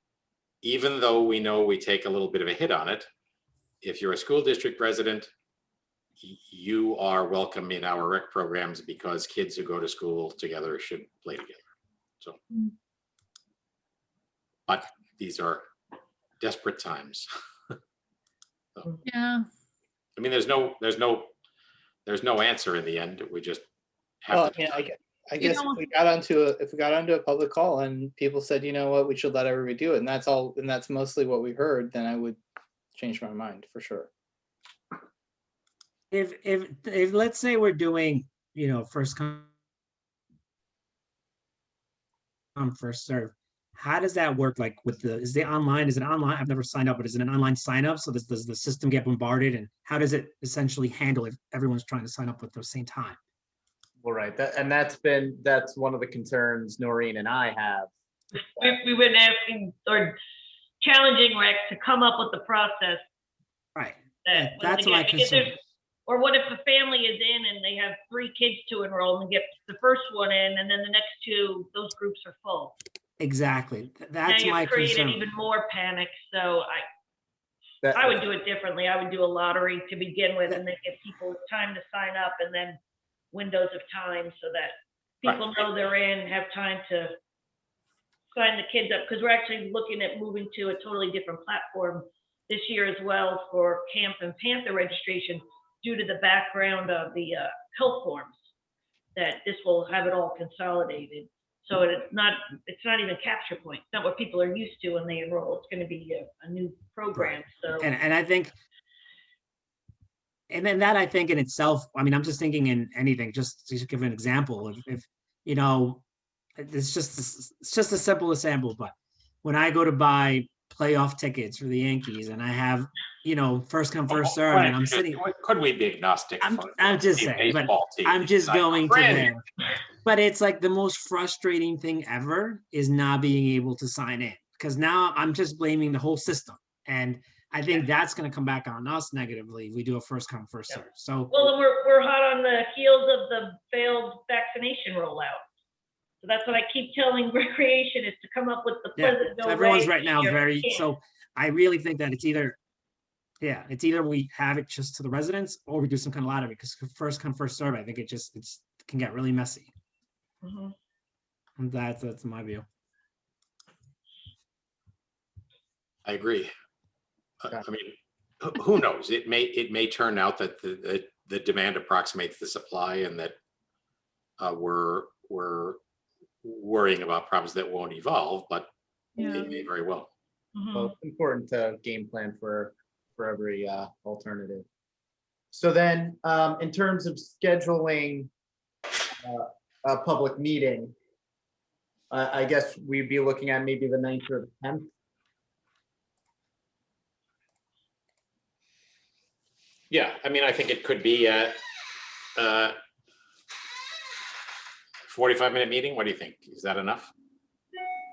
even though we know we take a little bit of a hit on it, if you're a school district resident, you are welcome in our rec programs because kids who go to school together should play together. So, but these are desperate times. So, yeah. There's no answer in the end. We just have to. I guess if we got onto a public call and people said, you know what, we should let everybody do it, and that's all, and that's mostly what we heard, then I would change my mind for sure. If let's say we're doing first come, first serve. How does that work? Like is it online? Is it online? I've never signed up, but is it an online sign up? So does the system get bombarded, and how does it essentially handle if everyone's trying to sign up at the same time? Well, right. That's one of the concerns Noreen and I have. We've been asking or challenging Rex to come up with the process. Right. That That's my concern. Or what if a family is in and they have 3 kids to enroll and get the first one in, and then the next 2, those groups are full. Exactly. That's my Now you've created concern. even more panic. So I would do it differently. I would do a lottery to begin with, and then give people time to sign up, and then windows of time so that people know they're in, have time to sign the kids up, because we're actually looking at moving to a totally different platform this year as well for Camp and Panther registration, due to the background of the health forms, that this will have it all consolidated. So it's not even Capture Point. It's not what people are used to when they enroll. It's going to be a new program. So And I think, and then that I think in itself, I mean, I'm just thinking in anything, just to give an example, if it's just a simple example, but when I go to buy playoff tickets for the Yankees and I have, first come, first serve, and I'm sitting. Could we be agnostic? I'm just saying, but I'm just going to there. But it's like the most frustrating thing ever is not being able to sign in, because now I'm just blaming the whole system. And I think that's going to come back on us negatively if we do a first come, first serve. So, well, and we're hot on the heels of the failed vaccination rollout. So that's what I keep telling recreation, is to come up with the Pleasantville. So everyone's right now so I really think that it's either we have it just to the residents, or we do some kind of lottery, because first come, first serve, I think it can get really messy. And that's my view. I agree. I mean, who knows? It may turn out that the demand approximates the supply, and that we're worrying about problems that won't evolve, but it may very well. Well, it's important to game plan for every alternative. So then, in terms of scheduling a public meeting, I guess we'd be looking at maybe the 9th or the 10th. Yeah, I mean, I think it could be a 45-minute meeting. What do you think? Is that enough?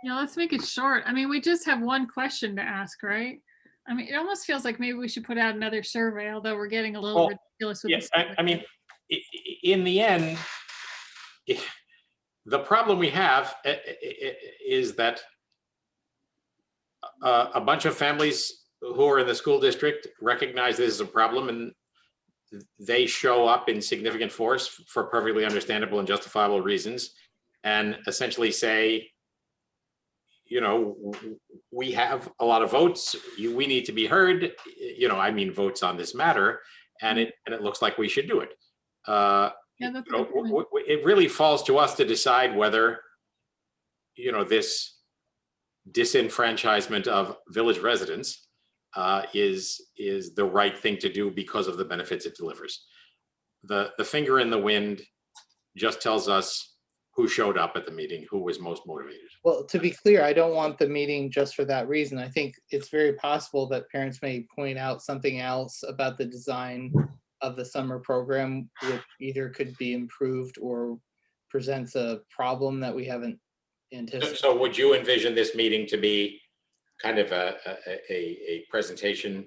Yeah, let's make it short. I mean, we just have one question to ask, right? I mean, it almost feels like maybe we should put out another survey, although we're getting a little ridiculous with Yes, this. I mean, in the end, the problem we have is that a bunch of families who are in the school district recognize this is a problem, and they show up in significant force for perfectly understandable and justifiable reasons, and essentially say, we have a lot of votes. We need to be heard. I mean, votes on this matter, and it looks like we should do it. It really falls to us to decide whether, this disenfranchisement of village residents is the right thing to do because of the benefits it delivers. The finger in the wind just tells us who showed up at the meeting, who was most motivated. Well, to be clear, I don't want the meeting just for that reason. I think it's very possible that parents may point out something else about the design of the summer program, which either could be improved or presents a problem that we haven't anticipated. So would you envision this meeting to be kind of a presentation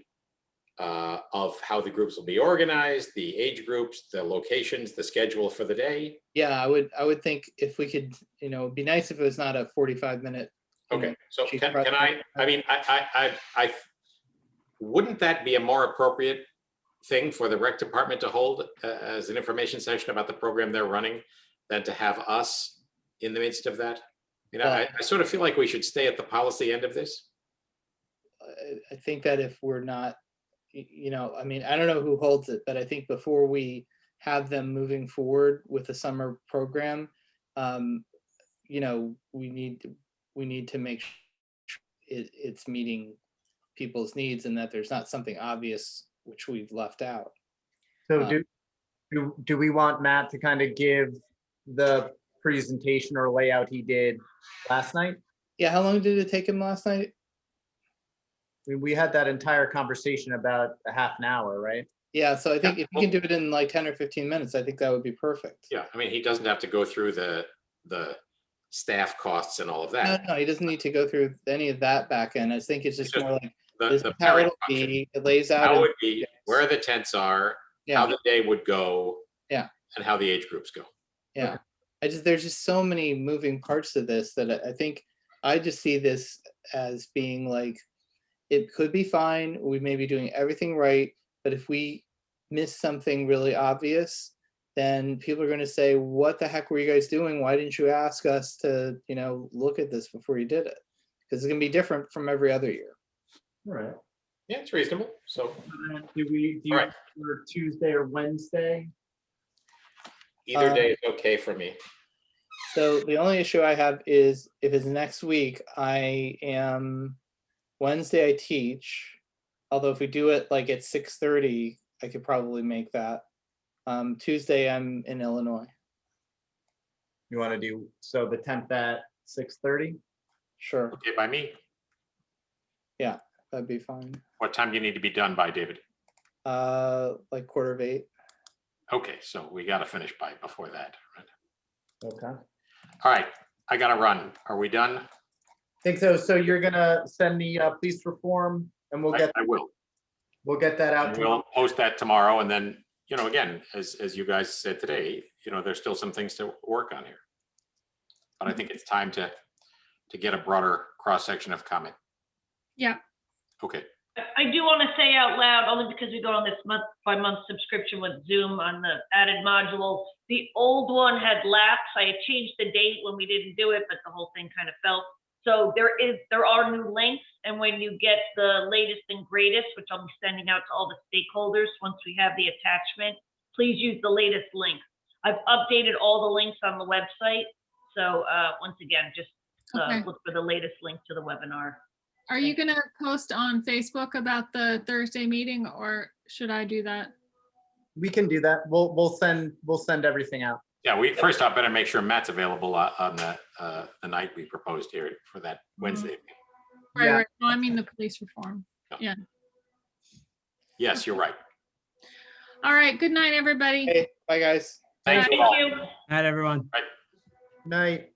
of how the groups will be organized, the age groups, the locations, the schedule for the day? Yeah, I would think if we could, it'd be nice if it was not a 45-minute. Okay, so can I mean, I wouldn't that be a more appropriate thing for the rec department to hold as an information session about the program they're running than to have us in the midst of that? I sort of feel like we should stay at the policy end of this. I think that if we're not, I mean, I don't know who holds it, but I think before we have them moving forward with the summer program, we need to make sure it's meeting people's needs and that there's not something obvious which we've left out. So Do we want Matt to kind of give the presentation or layout he did last night? Yeah, how long did it take him last night? I mean, we had that entire conversation about a half an hour, right? Yeah, so I think Yeah, if you can do it in like 10 or 15 minutes, I think that would be perfect. Yeah, I mean, he doesn't have to go through the staff costs and all of No, that. no, he doesn't need to go through any of that back end. I think it's just Just more like, The, this the is how parent it'll function. be. It lays out. How in- would be, where the tents are, how Yeah, the day would go. Yeah. And how the age groups go. yeah. There's just so many moving parts to this that I think I just see this as being like, it could be fine. We may be doing everything right, but if we miss something really obvious, then people are going to say, what the heck were you guys doing? Why didn't you ask us to, look at this before you did it? Because it's going to be different from every other year. All right. Yeah, it's reasonable. So Do you All right. prefer Tuesday or Wednesday? either day is okay for me. So the only issue I have is if it's next week, Wednesday I teach. Although if we do it like at 6:30, I could probably make that. Tuesday I'm in Illinois. You want to do, so the 10th at 6:30? Sure, Okay, by me. that'd be fine. What time do you need to be done by, David? Like 7:45. Okay, so we got to finish by before that. Right? Okay. All right, I got to run. Are we done? Think so. So you're gonna send the police reform and we'll get I will. that out And tomorrow. we'll post that tomorrow. And then, again, as you guys said today, there's still some things to work on here. But I think it's time to get a broader cross-section of comment. Yeah. Okay. I do want to say out loud, only because we go on this month-by-month subscription with Zoom on the added module. The old one had lapsed. I had changed the date when we didn't do it, but the whole thing kind of fell. So there are new links, and when you get the latest and greatest, which I'll be sending out to all the stakeholders once we have the attachment, please use the latest link. I've updated all the links on the website. So once again, just Okay. look for the latest link to the webinar. Are you going to post on Facebook about the Thursday meeting, or should I do that? We can do that. We'll send everything out. Yeah, we first off better make sure Matt's available on the night we proposed here for that Wednesday. Right, Yeah. right. No, I mean the police reform. Yes, you're right. All right. Good night, everybody. Hey, bye guys. Thank Thank you all. you. Night, everyone. Night.